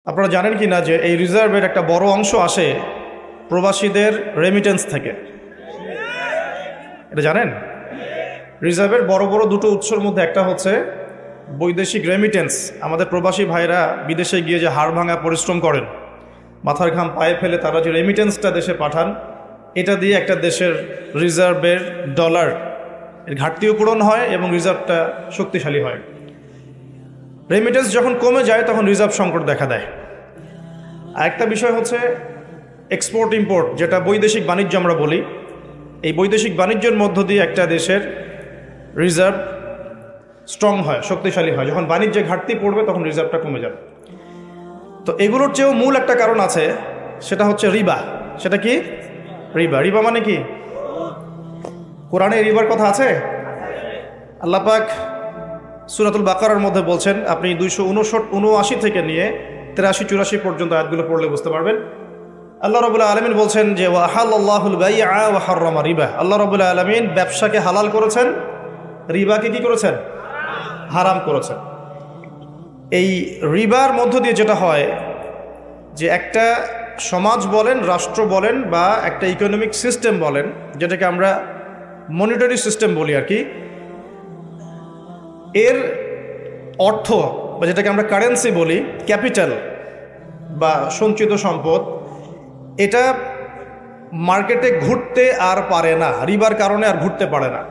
আপনারা জানেন কি না যে এই রিজার্ভের একটা বড় অংশ আসে প্রবাসীদের রেমিটেন্স থেকে? এটা জানেন? রিজার্ভের বড় বড় দুটো উৎসের মধ্যে একটা হচ্ছে বৈদেশিক রেমিটেন্স। আমাদের প্রবাসী ভাইরা বিদেশে গিয়ে যে হাড় ভাঙা পরিশ্রম করেন, মাথার ঘাম পায়ে ফেলে তারা যে রেমিটেন্সটা দেশে পাঠান, এটা দিয়ে একটা দেশের রিজার্ভের ডলার এর ঘাটতিও পূরণ হয় এবং রিজার্ভটা শক্তিশালী হয়। রেমিটেন্স যখন কমে যায় তখন রিজার্ভ সংকট দেখা দেয়। আরেকটা বিষয় হচ্ছে এক্সপোর্ট ইম্পোর্ট, যেটা বৈদেশিক বাণিজ্য আমরা বলি। এই বৈদেশিক বাণিজ্যের মধ্য দিয়ে একটা দেশের রিজার্ভ স্ট্রং হয়, শক্তিশালী হয়। যখন বাণিজ্যে ঘাটতি পড়বে তখন রিজার্ভটা কমে যাবে। তো এগুলোর চেয়েও মূল একটা কারণ আছে, সেটা হচ্ছে রিবা। সেটা কি? রিবা। রিবা মানে কি? কোরআনে রিবার কথা আছে। আল্লাহ পাক সূরাতুল বাকারার মধ্যে বলছেন, আপনি 279 থেকে নিয়ে 83-84 পর্যন্ত আয়াতগুলো পড়লে বুঝতে পারবেন। আল্লাহ রাব্বুল আলামিন বলছেন যে ওয়া আহাল্লাল্লাহুল বাই'a ওয়া হাররামা রিবা। আল্লাহ রাব্বুল আলামিন ব্যবসাকে হালাল করেছেন, রিবাকে কি করেছেন? হারাম করেছেন। এই রিবার মধ্য দিয়ে যেটা হয় যে একটা সমাজ বলেন, রাষ্ট্র বলেন, বা একটা ইকোনমিক সিস্টেম বলেন, যেটাকে আমরা মনিটারি সিস্টেম বলি আর কি, এর অর্থ বা যেটাকে আমরা কারেন্সি বলি, ক্যাপিটাল বা সঞ্চিত সম্পদ, এটা মার্কেটে ঘুরতে আর পারে না, রিবার কারণে আর ঘুরতে পারে না।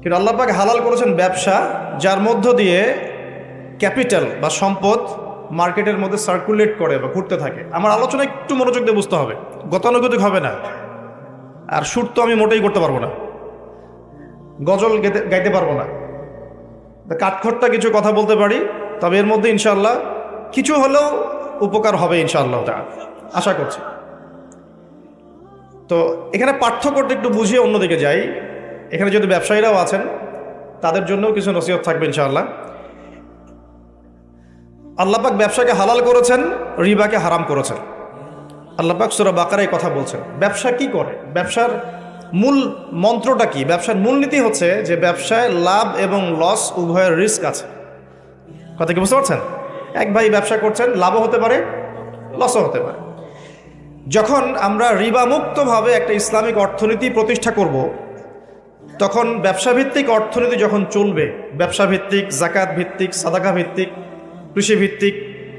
কিন্তু আল্লাহ পাক হালাল করেছেন ব্যবসা, যার মধ্য দিয়ে ক্যাপিটাল বা সম্পদ মার্কেটের মধ্যে সার্কুলেট করে বা ঘুরতে থাকে। আমার আলোচনা একটু মনোযোগ দিয়ে বুঝতে হবে, গতানুগতিক হবে না। আর সুর তো আমি মোটেই করতে পারবো না, গজল গাইতে পারবো না, কাঠখোট্টা কিছু কথা বলতে পারি, তবে এর মধ্যে ইনশাআল্লাহ কিছু হলেও উপকার হবে ইনশাআল্লাহ, আশা করছি। তো এখানে পার্থক্যটা একটু বুঝিয়ে অন্যদিকে যাই। এখানে যদি ব্যবসায়ীরাও আছেন, তাদের জন্যও কিছু নসিহত থাকবে ইনশাআল্লাহ। আল্লাহ পাক ব্যবসাকে হালাল করেছেন, রিবাকে হারাম করেছেন। আল্লাহ পাক সূরা বাকারায় কথা বলছেন। ব্যবসা কি করে? ব্যবসার মূল মন্ত্রটা কি? ব্যবসার মূলনীতি হচ্ছে যে ব্যবসায় লাভ এবং লস উভয়ের রিস্ক আছে। কথা কি বুঝতে পারছেন? এক ভাই ব্যবসা করছেন, লাভও হতে পারে, লসও হতে পারে। যখন আমরা রিবামুক্তভাবে একটা ইসলামিক অর্থনীতি প্রতিষ্ঠা করব, তখন ব্যবসাভিত্তিক অর্থনীতি যখন চলবে, ব্যবসাভিত্তিক, জাকাত ভিত্তিক, সাদাকা ভিত্তিক, কৃষিভিত্তিক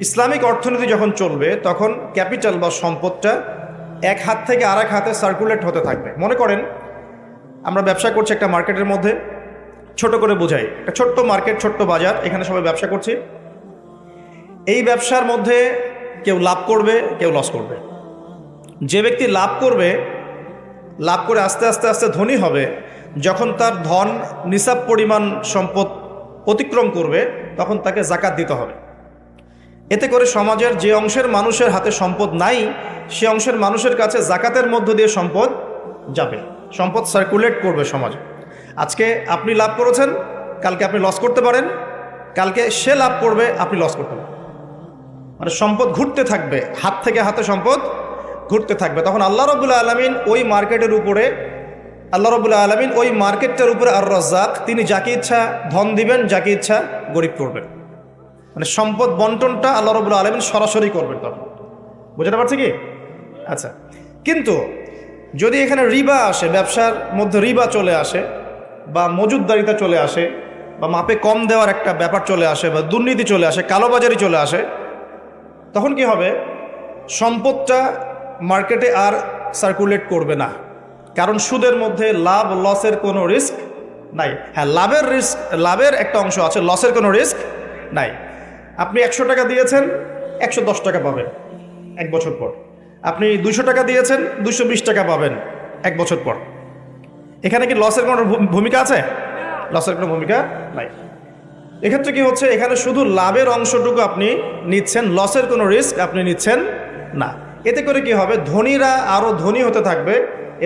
ইসলামিক অর্থনীতি যখন চলবে, তখন ক্যাপিটাল বা সম্পদটা এক হাত থেকে আর এক হাতে সার্কুলেট হতে থাকবে। মনে করেন আমরা ব্যবসা করছি একটা মার্কেটের মধ্যে, ছোট করে বোঝাই, একটা ছোট্ট মার্কেট, ছোট্ট বাজার, এখানে সবাই ব্যবসা করছি। এই ব্যবসার মধ্যে কেউ লাভ করবে, কেউ লস করবে। যে ব্যক্তি লাভ করবে, লাভ করে আস্তে আস্তে আস্তে ধনী হবে, যখন তার ধন নিসাব পরিমাণ সম্পদ অতিক্রম করবে, তখন তাকে জাকাত দিতে হবে। এতে করে সমাজের যে অংশের মানুষের হাতে সম্পদ নাই, সে অংশের মানুষের কাছে জাকাতের মধ্য দিয়ে সম্পদ যাবে, সম্পদ সার্কুলেট করবে সমাজে। আজকে আপনি লাভ করেছেন, কালকে আপনি লস করতে পারেন, কালকে সে লাভ করবে, আপনি লস করতে পারেন। মানে সম্পদ ঘুরতে থাকবে, হাত থেকে হাতে সম্পদ ঘুরতে থাকবে। তখন আল্লাহ রাব্বুল আলামিন ওই মার্কেটের উপরে, আল্লাহ রাব্বুল আলামিন ওই মার্কেটটার উপরে আর রাজ্জাক, তিনি যাকে ইচ্ছা ধন দিবেন, যাকে ইচ্ছা গরিব করবেন। মানে সম্পদ বন্টনটা আল্লাহ রাব্বুল আলামিন সরাসরি করবেন। তখন বুঝতে পারছি কি? আচ্ছা, কিন্তু যদি এখানে রিবা আসে, ব্যবসার মধ্যে রিবা চলে আসে, বা মজুদদারিতা চলে আসে, বা মাপে কম দেওয়ার একটা ব্যাপার চলে আসে, বা দুর্নীতি চলে আসে, কালোবাজারি চলে আসে, তখন কি হবে? সম্পদটা মার্কেটে আর সার্কুলেট করবে না, কারণ সুদের মধ্যে লাভ লসের কোনো রিস্ক নাই। হ্যাঁ, লাভের রিস্ক, লাভের একটা অংশ আছে, লসের কোনো রিস্ক নাই। আপনি 100 টাকা দিয়েছেন, 110 টাকা পাবেন এক বছর পর। আপনি 200 টাকা দিয়েছেন, 220 টাকা পাবেন এক বছর পর। এখানে কি লসের কোনো ভূমিকা আছে? লসের কোনো ভূমিকা নাই। এক্ষেত্রে কি হচ্ছে? এখানে শুধু লাভের অংশটুকু আপনি নিচ্ছেন, লসের কোনো রিস্ক আপনি নিচ্ছেন না। এতে করে কি হবে? ধনীরা আরো ধনী হতে থাকবে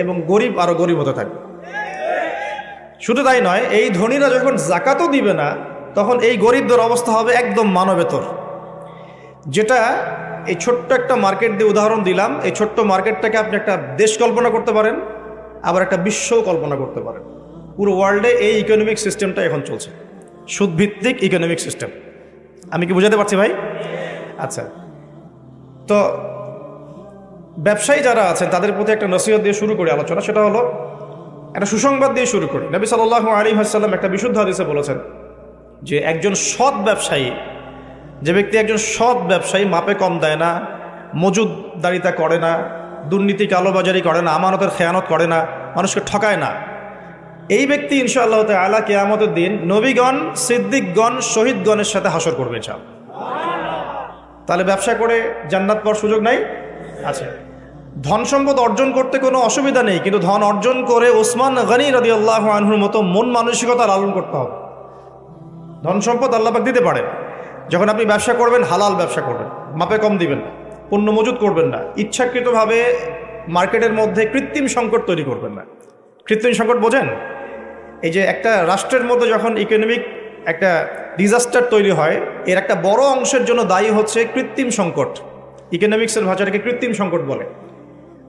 এবং গরিব আরো গরিব হতে থাকবে। শুধু তাই নয়, এই ধনীরা যখন জাকাতও দিবে না, তখন এই গরিবদের অবস্থা হবে একদম মানবেতর। যেটা এই ছোট্ট একটা মার্কেট দিয়ে উদাহরণ দিলাম, এই ছোট্ট মার্কেটটাকে আপনি একটা দেশ কল্পনা করতে পারেন, আবার একটা বিশ্বও কল্পনা করতে পারেন। পুরো ওয়ার্ল্ডে এই ইকোনমিক সিস্টেমটা এখন চলছে, সুদভিত্তিক ইকোনমিক সিস্টেম। আমি কি বুঝাতে পারছি ভাই? আচ্ছা, তো ব্যবসায়ী যারা আছেন তাদের প্রতি একটা নসিহত দিয়ে শুরু করি আলোচনা। সেটা হলো একটা সুসংবাদ দিয়ে শুরু করি। নবী সাল্লাল্লাহু আলাইহি ওয়াসাল্লাম একটা বিশুদ্ধ হাদিসে বলেছেন যে একজন সৎ ব্যবসায়ী, যে ব্যক্তি একজন সৎ ব্যবসায়ী, মাপে কম দেয় না, মজুদদারিতা করে না, দুর্নীতি কালোবাজারি করে না, আমানতের খেয়ানত করে না, মানুষকে ঠকায় না, এই ব্যক্তি ইনশাআল্লাহ তাআলা কিয়ামতের দিন নবীগণ, সিদ্দিকগণ, শহীদগণের সাথে হাসর করবে ইনশাআল্লাহ। তাহলে ব্যবসা করে জান্নাত পাওয়ার সুযোগ নাই? আছে। ধন সম্পদ অর্জন করতে কোনো অসুবিধা নেই, কিন্তু ধন অর্জন করে ওসমান গনি রাদিয়াল্লাহু আনহুর মতো মন মানসিকতা লালন করতে হবে। ধন সম্পদ আল্লাহ পাক দিতে পারেন। যখন আপনি ব্যবসা করবেন, হালাল ব্যবসা করবেন, মাপে কম দিবেন না, পণ্য মজুত করবেন না, ইচ্ছাকৃতভাবে মার্কেটের মধ্যে কৃত্রিম সংকট তৈরি করবেন না। কৃত্রিম সংকট বোঝেন? এই যে একটা রাষ্ট্রের মধ্যে যখন ইকোনমিক একটা ডিজাস্টার তৈরি হয়, এর একটা বড় অংশের জন্য দায়ী হচ্ছে কৃত্রিম সংকট। ইকোনমিক্সের ভাষাটাকে কৃত্রিম সংকট বলে।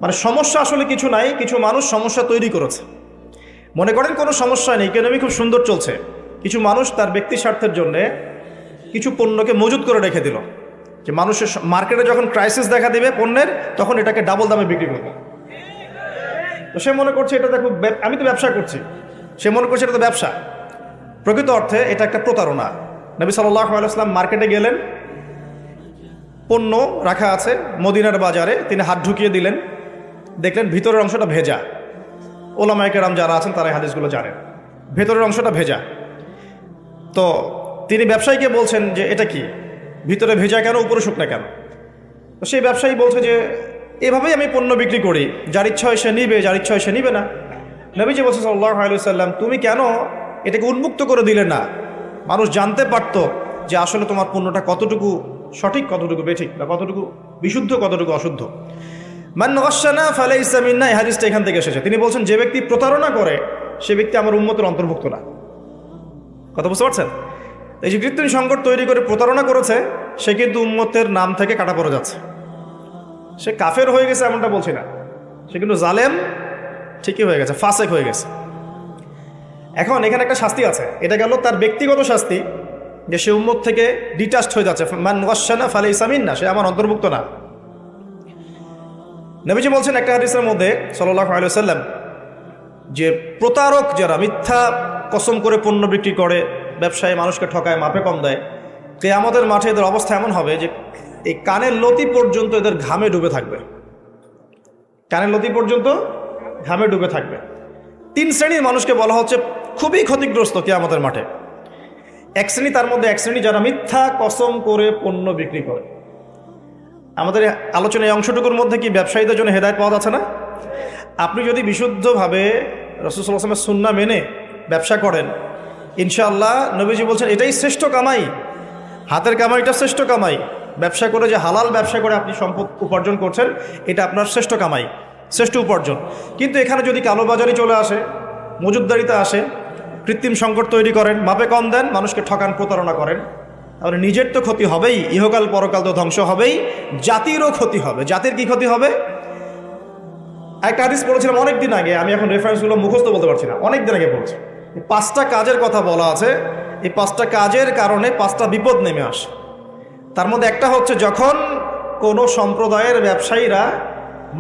মানে সমস্যা আসলে কিছু নাই, কিছু মানুষ সমস্যা তৈরি করেছে। মনে করেন কোনো সমস্যা নেই, ইকোনমি খুব সুন্দর চলছে, কিছু মানুষ তার ব্যক্তি স্বার্থের জন্যে কিছু পণ্যকে মজুত করে রেখে দিল, যে মানুষের মার্কেটে যখন ক্রাইসিস দেখা দিবে পণ্যের, তখন এটাকে ডাবল দামে বিক্রি করবে। তো সে মনে করছে এটা দেখো আমি তো ব্যবসা করছি, সে মনে করছে এটা তো ব্যবসা। প্রকৃত অর্থে এটা একটা প্রতারণা। নবী সাল্লাল্লাহু আলাইহি ওয়াসাল্লাম মার্কেটে গেলেন, পণ্য রাখা আছে মদিনার বাজারে, তিনি হাত ঢুকিয়ে দিলেন, দেখলেন ভিতরের অংশটা ভেজা। ওলামায়ে কেরাম যারা আছেন তারা এই হাদিসগুলো জানেন, ভেতরের অংশটা ভেজা। তো তিনি ব্যবসায়ীকে বলছেন যে এটা কি, ভিতরে ভেজা কেন, উপরে শুকনা কেন? তো সেই ব্যবসায়ী বলছে যে এভাবেই আমি পণ্য বিক্রি করি, যার ইচ্ছা হয় সে নিবে, যার ইচ্ছা হয় সে নিবে না। নবীজি বলছেন সাল্লাল্লাহু আলাইহি ওয়াসাল্লাম, তুমি কেন এটাকে উন্মুক্ত করে দিলে না? মানুষ জানতে পারতো যে আসলে তোমার পণ্যটা কতটুকু সঠিক, কতটুকু বেঠিক, বা কতটুকু বিশুদ্ধ, কতটুকু অশুদ্ধ। মান গাশশানা ফালাইসা মিন্না, এই হাদিসটা এখান থেকে এসেছে। তিনি বলছেন যে ব্যক্তি প্রতারণা করে সে ব্যক্তি আমার উম্মতের অন্তর্ভুক্ত না। কথা বুঝতে পারছেন? এই যে কৃত্রিম সংকট তৈরি করে প্রতারণা করেছে, সে কিন্তু উম্মতের নাম থেকে কাটা পড়ে যাচ্ছে। সে কাফের হয়ে গেছে এমনটা বলছি না, সে কিন্তু জালেম ঠিকই হয়ে গেছে, ফাসেক হয়ে গেছে। এখন এখানে একটা শাস্তি আছে, এটা গেল তার ব্যক্তিগত শাস্তি, যে সে উম্মত থেকে ডিটাচড হয়ে যাচ্ছে। মান গাশশানা ফালাইসা মিন্না, সে আমার অন্তর্ভুক্ত না। নবীজি বলছেন একটা হাদিসের মধ্যে সাল্লাল্লাহু আলাইহি ওয়াসাল্লাম, যে প্রতারক যারা মিথ্যা কসম করে পণ্য বিক্রি করে, ব্যবসায়ী মানুষকে ঠকায়, মাপে কম দেয়, কিয়ামতের মাঠে এদের অবস্থা এমন হবে যে এই কানের লতি পর্যন্ত এদের ঘামে ডুবে থাকবে। কানের লতি পর্যন্ত ঘামে ডুবে থাকবে। তিন শ্রেণীর মানুষকে বলা হচ্ছে খুবই ক্ষতিগ্রস্ত কিয়ামতের মাঠে। এক শ্রেণী, তার মধ্যে এক শ্রেণী যারা মিথ্যা কসম করে পণ্য বিক্রি করে। আমাদের আলোচনার এই অংশটুকুর মধ্যে কি ব্যবসায়ীদের জন্য হেদায়েত পাওয়া যাচ্ছে না? আপনি যদি বিশুদ্ধভাবে রাসূল সাল্লাল্লাহু আলাইহি ওয়াসাল্লামের সুন্নাহ মেনে ব্যবসা করেন, ইনশাআল্লাহ নবীজি বলছেন এটাই শ্রেষ্ঠ কামাই, হাতের কামাইটা শ্রেষ্ঠ কামাই। ব্যবসা করে, যে হালাল ব্যবসা করে আপনি সম্পদ উপার্জন করছেন, এটা আপনার শ্রেষ্ঠ কামাই, শ্রেষ্ঠ উপার্জন। কিন্তু এখানে যদি কালোবাজারি চলে আসে, মজুদদারিতা আসে, কৃত্রিম সংকট তৈরি করেন, মাপে কম দেন, মানুষকে ঠকান, প্রতারণা করেন, তাহলে নিজের তো ক্ষতি হবেই, ইহকাল পরকাল তো ধ্বংস হবেই, জাতিরও ক্ষতি হবে। জাতির কি ক্ষতি হবে? একটা হাদিস পড়েছিলাম অনেক দিন আগে, আমি এখন রেফারেন্সগুলো মুখস্থ বলতে পারছি না, অনেক দিন আগে পড়েছি। 5টা কাজের কথা বলা আছে, এই 5টা কাজের কারণে 5টা বিপদ নেমে আসে। তার মধ্যে একটা হচ্ছে যখন কোনো সম্প্রদায়ের ব্যবসায়ীরা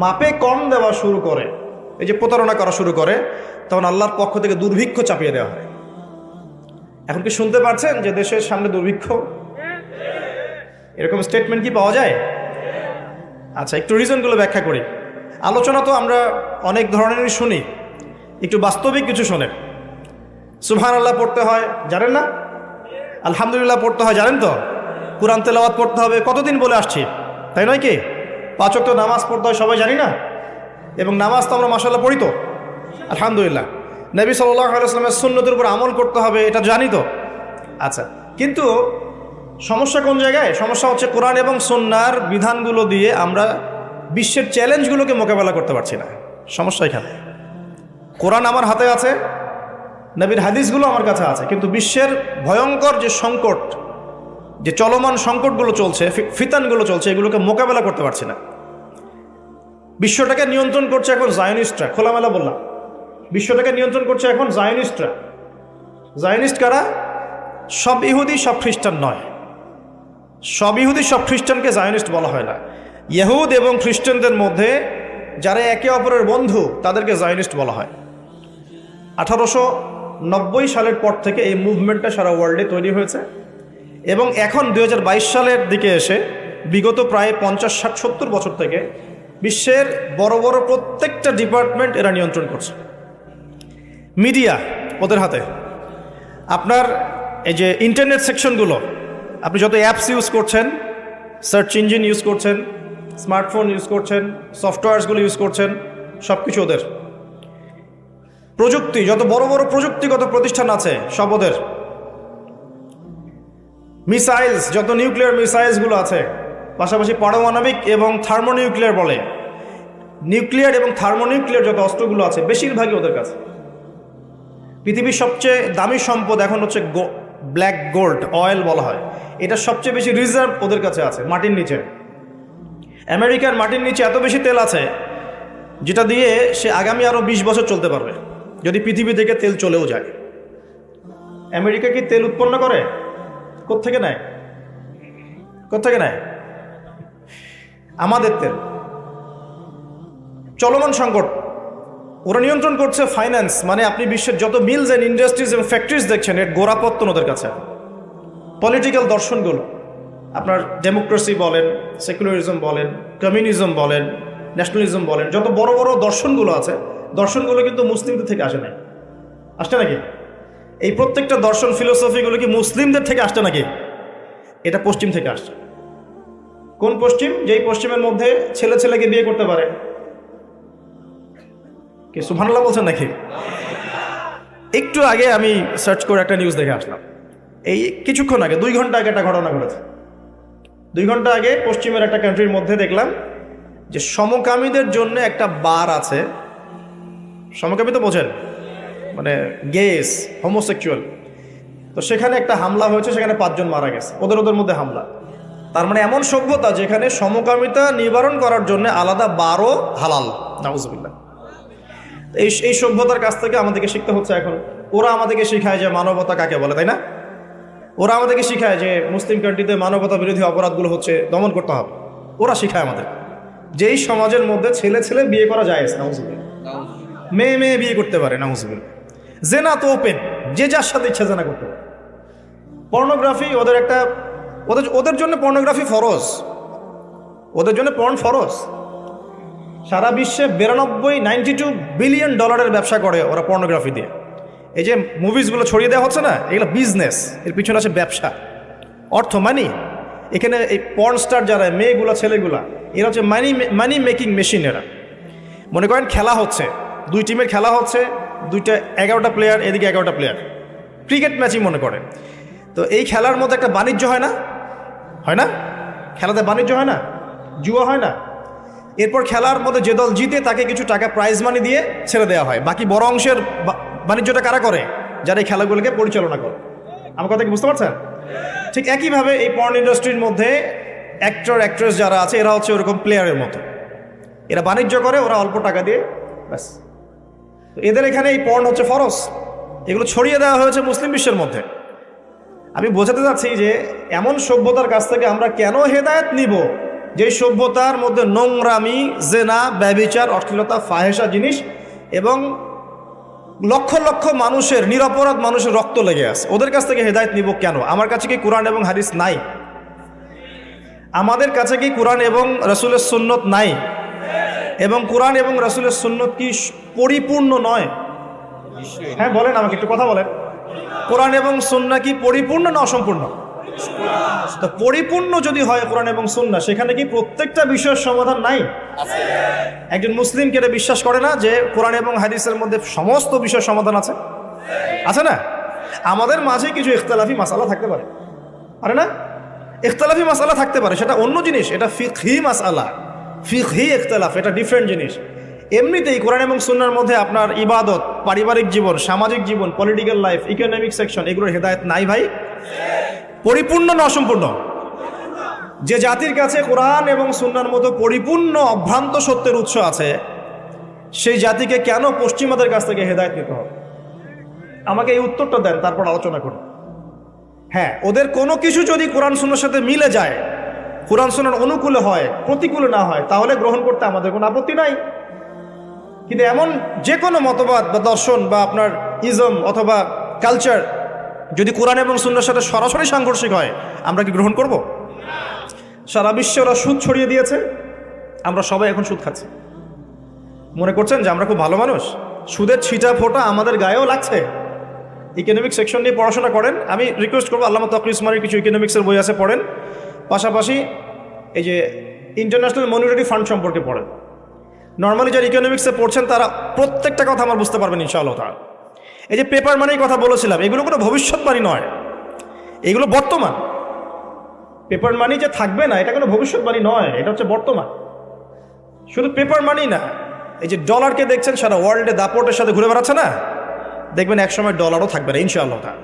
মাপে কম দেওয়া শুরু করে, এই যে প্রতারণা করা শুরু করে, তখন আল্লাহর পক্ষ থেকে দুর্ভিক্ষ চাপিয়ে দেওয়া হয়। এখন কি শুনতে পাচ্ছেন যে দেশের সামনে দুর্ভিক্ষ? এরকম স্টেটমেন্ট কি পাওয়া যায়? আচ্ছা, একটু রিজনগুলো ব্যাখ্যা করি। আলোচনা তো আমরা অনেক ধরনেরই শুনি, একটু বাস্তবিক কিছু শোনেন। সুবহানাল্লাহ পড়তে হয়, জানেন না? আলহামদুলিল্লাহ পড়তে হয়, জানেন তো? কুরআন তেলাওয়াত করতে হবে, কতদিন বলে আসছি, তাই নয় কি? 5 ওয়াক্ত নামাজ পড়তে হয়, সবাই জানি না? এবং নামাজ তো আমরা মাশাআল্লাহ পড়ি তো, আলহামদুলিল্লাহ। নবী সাল্লাল্লাহু আলাইহি ওয়াসাল্লামের সুন্নতের উপর আমল করতে হবে, এটা জানি তো। আচ্ছা, কিন্তু সমস্যা কোন জায়গায়? সমস্যা হচ্ছে কোরআন এবং সুন্নাহর বিধানগুলো দিয়ে আমরা বিশ্বের চ্যালেঞ্জগুলোকে মোকাবেলা করতে পারছি না। সমস্যা এখানে। কোরআন আমার হাতে আছে, নবীর হাদিসগুলো আমার কাছে আছে, কিন্তু বিশ্বের ভয়ঙ্কর যে সংকট, যে চলমান সংকটগুলো চলছে, ফিতানগুলো চলছে, এগুলোকে মোকাবেলা করতে পারছি না। বিশ্বটাকে নিয়ন্ত্রণ করছে এখন জায়নিস্টরা, খোলামেলা বললাম, বিশ্বটাকে নিয়ন্ত্রণ করছে এখন জায়নিস্টরা। জায়নিস্ট কারা? সব ইহুদি, সব খ্রিস্টান নয়, সব ইহুদি সব খ্রিস্টানকে জায়নিস্ট বলা হয় না। ইহুদ এবং খ্রিস্টানদের মধ্যে যারা একে অপরের বন্ধু তাদেরকে জায়নিস্ট বলা হয়। 1890 সালের পর থেকে এই মুভমেন্টটা সারা ওয়ার্ল্ডে তৈরি হয়েছে এবং এখন 2022 সালের দিকে এসে বিগত প্রায় 50, 60, 70 বছর থেকে বিশ্বের বড় বড় প্রত্যেকটা ডিপার্টমেন্ট এরা নিয়ন্ত্রণ করছে। মিডিয়া ওদের হাতে, আপনার এই যে ইন্টারনেট সেকশনগুলো, আপনি যত অ্যাপস ইউজ করছেন, সার্চ ইঞ্জিন ইউজ করছেন, স্মার্টফোন ইউজ করছেন, সফটওয়্যারসগুলো ইউজ করছেন, সব কিছু ওদের। প্রযুক্তি, যত বড় বড় প্রযুক্তিগত প্রতিষ্ঠান আছে সব ওদের। মিসাইলস, যত নিউক্লিয়ার মিসাইলসগুলো আছে, পাশাপাশি পারমাণবিক এবং থার্মোনিউক্লিয়ার বলে, নিউক্লিয়ার এবং থার্মোনিউক্লিয়ার যত অস্ত্রগুলো আছে বেশিরভাগই ওদের কাছে। পৃথিবীর সবচেয়ে দামি সম্পদ এখন হচ্ছে ব্ল্যাক গোল্ড, অয়েল বলা হয়। এটা সবচেয়ে বেশি রিজার্ভ ওদের কাছে আছে মাটির নিচে। আমেরিকার মাটির নিচে এত বেশি তেল আছে যেটা দিয়ে সে আগামী আরও 20 বছর চলতে পারবে যদি পৃথিবী থেকে তেল চলেও যায়। আমেরিকা কি তেল উৎপন্ন করে? কোত্থেকে নেয়? কোত্থেকে নেয়? আমাদের তেল। চলমান সংকট, ওরা নিয়ন্ত্রণ করছে ফাইন্যান্স, মানে আপনি বিশ্বের যত মিলস অ্যান্ড ইন্ডাস্ট্রিজ এবং ফ্যাক্টরিজ দেখছেন এর গোড়াপত্তন ওদের কাছে। পলিটিক্যাল দর্শনগুলো, আপনার ডেমোক্রেসি বলেন, সেকুলারিজম বলেন, কমিউনিজম বলেন, ন্যাশনালিজম বলেন, যত বড় বড় দর্শনগুলো আছে, দর্শনগুলো কিন্তু মুসলিমদের থেকে আসে নাই। আসছে নাকি? এই প্রত্যেকটা দর্শন, ফিলোসফিগুলো কি মুসলিমদের থেকে আসছে নাকি? এটা পশ্চিম থেকে আসছে। কোন পশ্চিম? যেই পশ্চিমের মধ্যে ছেলে ছেলেকে বিয়ে করতে পারে। কি সুবহানাল্লাহ বলছেন নাকি? একটু আগে আমি সার্চ করে একটা নিউজ দেখে আসলাম, এই কিছুক্ষণ আগে, 2 ঘন্টা আগে একটা ঘটনা ঘটেছে। 2 ঘন্টা আগে পশ্চিমের একটা কান্ট্রির মধ্যে দেখলাম যে সমকামীদের জন্য একটা বার আছে। সমকামী তো বোঝেন, মানে গেস, হোমোসেক্সুয়াল। তো সেখানে একটা হামলা হয়েছে, সেখানে 5 জন মারা গেছে, ওদের মধ্যে হামলা। তার মানে এমন সভ্যতা যেখানে সমকামিতা নিবারণ করার জন্য আলাদা বারও হালাল। নাউজুবিল্লাহ। এই সভ্যতার কাছ থেকে আমাদেরকে শিখতে হচ্ছে এখন। ওরা আমাদেরকে শিখায় যে মানবতা কাকে বলে, তাই না? ওরা আমাদেরকে শিখায় যে মুসলিম কান্ট্রিতে মানবতা বিরোধী অপরাধগুলো হচ্ছে দমন করতে হবে। ওরা শিখায় আমাদের যে এই সমাজের মধ্যে ছেলে ছেলে বিয়ে করা যায়, নাউজুবিল্লাহ, মেয়ে মেয়ে বিয়ে করতে পারে, নাউজুবিল্লাহ। জেনা তো ওপেন, যে যার সাথে ইচ্ছা জেনা করতে পারে। পর্নোগ্রাফি ওদের একটা, ওদের জন্য পর্নোগ্রাফি ফরজ, ওদের জন্য পর্ন ফরজ। সারা বিশ্বে 92 বিলিয়ন ডলারের ব্যবসা করে ওরা পর্নোগ্রাফি দিয়ে। এই যে মুভিজগুলো ছড়িয়ে দেওয়া হচ্ছে না, এগুলো বিজনেস, এর পিছনে আছে ব্যবসা, অর্থ, মানি। এখানে এই পর্ন স্টার যারা মেয়েগুলা ছেলেগুলা, এরা হচ্ছে মানি মেকিং মেশিন। এরা মনে করেন খেলা হচ্ছে, 2 টিমের খেলা হচ্ছে, 11টা প্লেয়ার, এদিকে 11টা প্লেয়ার, ক্রিকেট ম্যাচই মনে করে। তো এই খেলার মধ্যে একটা বাণিজ্য হয় না? হয় না? খেলাতে বাণিজ্য হয় না? জুয়া হয় না? এরপর খেলার মধ্যে যে দল জিতে তাকে কিছু টাকা প্রাইজ মানি দিয়ে ছেড়ে দেওয়া হয়। বাকি বড় অংশের বাণিজ্যটা কারা করে? যারা এই খেলাগুলোকে পরিচালনা করে। আমার কথা কি বুঝতে পারছেন? ঠিক একইভাবে এই পর্ন ইন্ডাস্ট্রির মধ্যে অ্যাক্টর অ্যাক্ট্রেস যারা আছে এরা হচ্ছে ওরকম প্লেয়ারের মতো। এরা বাণিজ্য করে, ওরা অল্প টাকা দিয়ে, ব্যাস। তো এদের এখানে এই পর্ন হচ্ছে ফরজ। এগুলো ছড়িয়ে দেওয়া হয়েছে মুসলিম বিশ্বের মধ্যে। আমি বোঝাতে চাচ্ছি যে এমন সভ্যতার কাছ থেকে আমরা কেন হেদায়েত নিব যে সভ্যতার মধ্যে নোংরামি, জেনা, ব্যভিচার, অশ্লীলতা, ফাহেসা জিনিস এবং লক্ষ লক্ষ মানুষের, নিরপরাধ মানুষের রক্ত লেগে আছে। ওদের কাছ থেকে হেদায়েত নিব কেন? আমার কাছে কি কোরআন এবং হাদিস নাই? আমাদের কাছে কি কোরআন এবং রাসূলের সুন্নত নাই? এবং কোরআন এবং রাসূলের সুন্নত কি পরিপূর্ণ নয়? হ্যাঁ বলেন, আমাকে একটু কথা বলেন। কোরআন এবং সুন্নাহ কি পরিপূর্ণ না অসম্পূর্ণ? তো পরিপূর্ণ যদি হয় কোরআন এবং সুন্নাহ, সেখানে কি প্রত্যেকটা বিষয়ের সমাধান নাই? একজন মুসলিম কি এটা বিশ্বাস করে না যে কোরআন এবং হাদিসের মধ্যে সমস্ত বিষয়ের সমাধান আছে? আছে না? আমাদের মাঝে কিছু ইখতিলাফি মাসালা থাকতে পারে, আরে না? ইখতিলাফি মাসালা থাকতে পারে, সেটা অন্য জিনিস। এটা ফিকহি মাসালা, ফিকহি ইখতিলাফ, এটা ডিফারেন্ট জিনিস। এমনিতেই কোরআন এবং সুন্নাহর মধ্যে আপনার ইবাদত, পারিবারিক জীবন, সামাজিক জীবন, পলিটিক্যাল লাইফ, ইকোনমিক সেকশন, এগুলোর হেদায়েত নাই ভাই? পরিপূর্ণ না অসম্পূর্ণ? যে জাতির কাছে কোরআন এবং সুন্নাহর মতো পরিপূর্ণ অভ্রান্ত সত্যের উৎস আছে, সেই জাতিকে কেন পশ্চিমাদের কাছ থেকে হেদায়েত নিতে হবে? আমাকে এই উত্তরটা দেন, তারপর আলোচনা করুন। হ্যাঁ, ওদের কোনো কিছু যদি কোরআন সুন্নাহর সাথে মিলে যায়, কোরআন সুন্নাহর অনুকূলে হয়, প্রতিকূলে না হয়, তাহলে গ্রহণ করতে আমাদের কোনো আপত্তি নাই। কিন্তু এমন যে কোনো মতবাদ বা দর্শন বা আপনার ইজম অথবা কালচার যদি কোরআন এবং সুন্নাহর সাথে সরাসরি সাংঘর্ষিক হয়, আমরা কি গ্রহণ করব? সারা বিশ্বে ওরা সুদ ছড়িয়ে দিয়েছে, আমরা সবাই এখন সুদ খাচ্ছি। মনে করছেন যে আমরা খুব ভালো মানুষ? সুদের ছিটা ফোঁটা আমাদের গায়েও লাগছে। ইকোনমিক সেকশন নিয়ে পড়াশোনা করেন, আমি রিকোয়েস্ট করবো আল্লামা তকি উসমানীর কিছু ইকোনমিক্সের বই আছে পড়েন, পাশাপাশি এই যে ইন্টারন্যাশনাল মনিটারি ফান্ড সম্পর্কে পড়েন। নর্মালি যারা ইকোনমিক্সে পড়ছেন তারা প্রত্যেকটা কথা আমার বুঝতে পারবেন ইনশাআল্লাহ তাআলা। এই যে পেপার মানির কথা বলেছিলাম, এগুলো কোনো ভবিষ্যৎবাণী নয়, এগুলো বর্তমান। পেপার মানি যে থাকবে না এটা কোনো ভবিষ্যৎবাণী নয়, এটা হচ্ছে বর্তমান। শুধু পেপার মানি না, এই যে ডলারকে দেখছেন সারা ওয়ার্ল্ডে দাপটের সাথে ঘুরে বেড়াচ্ছে না, দেখবেন একসময় ডলারও থাকবে না ইনশাআল্লাহ তাআলা,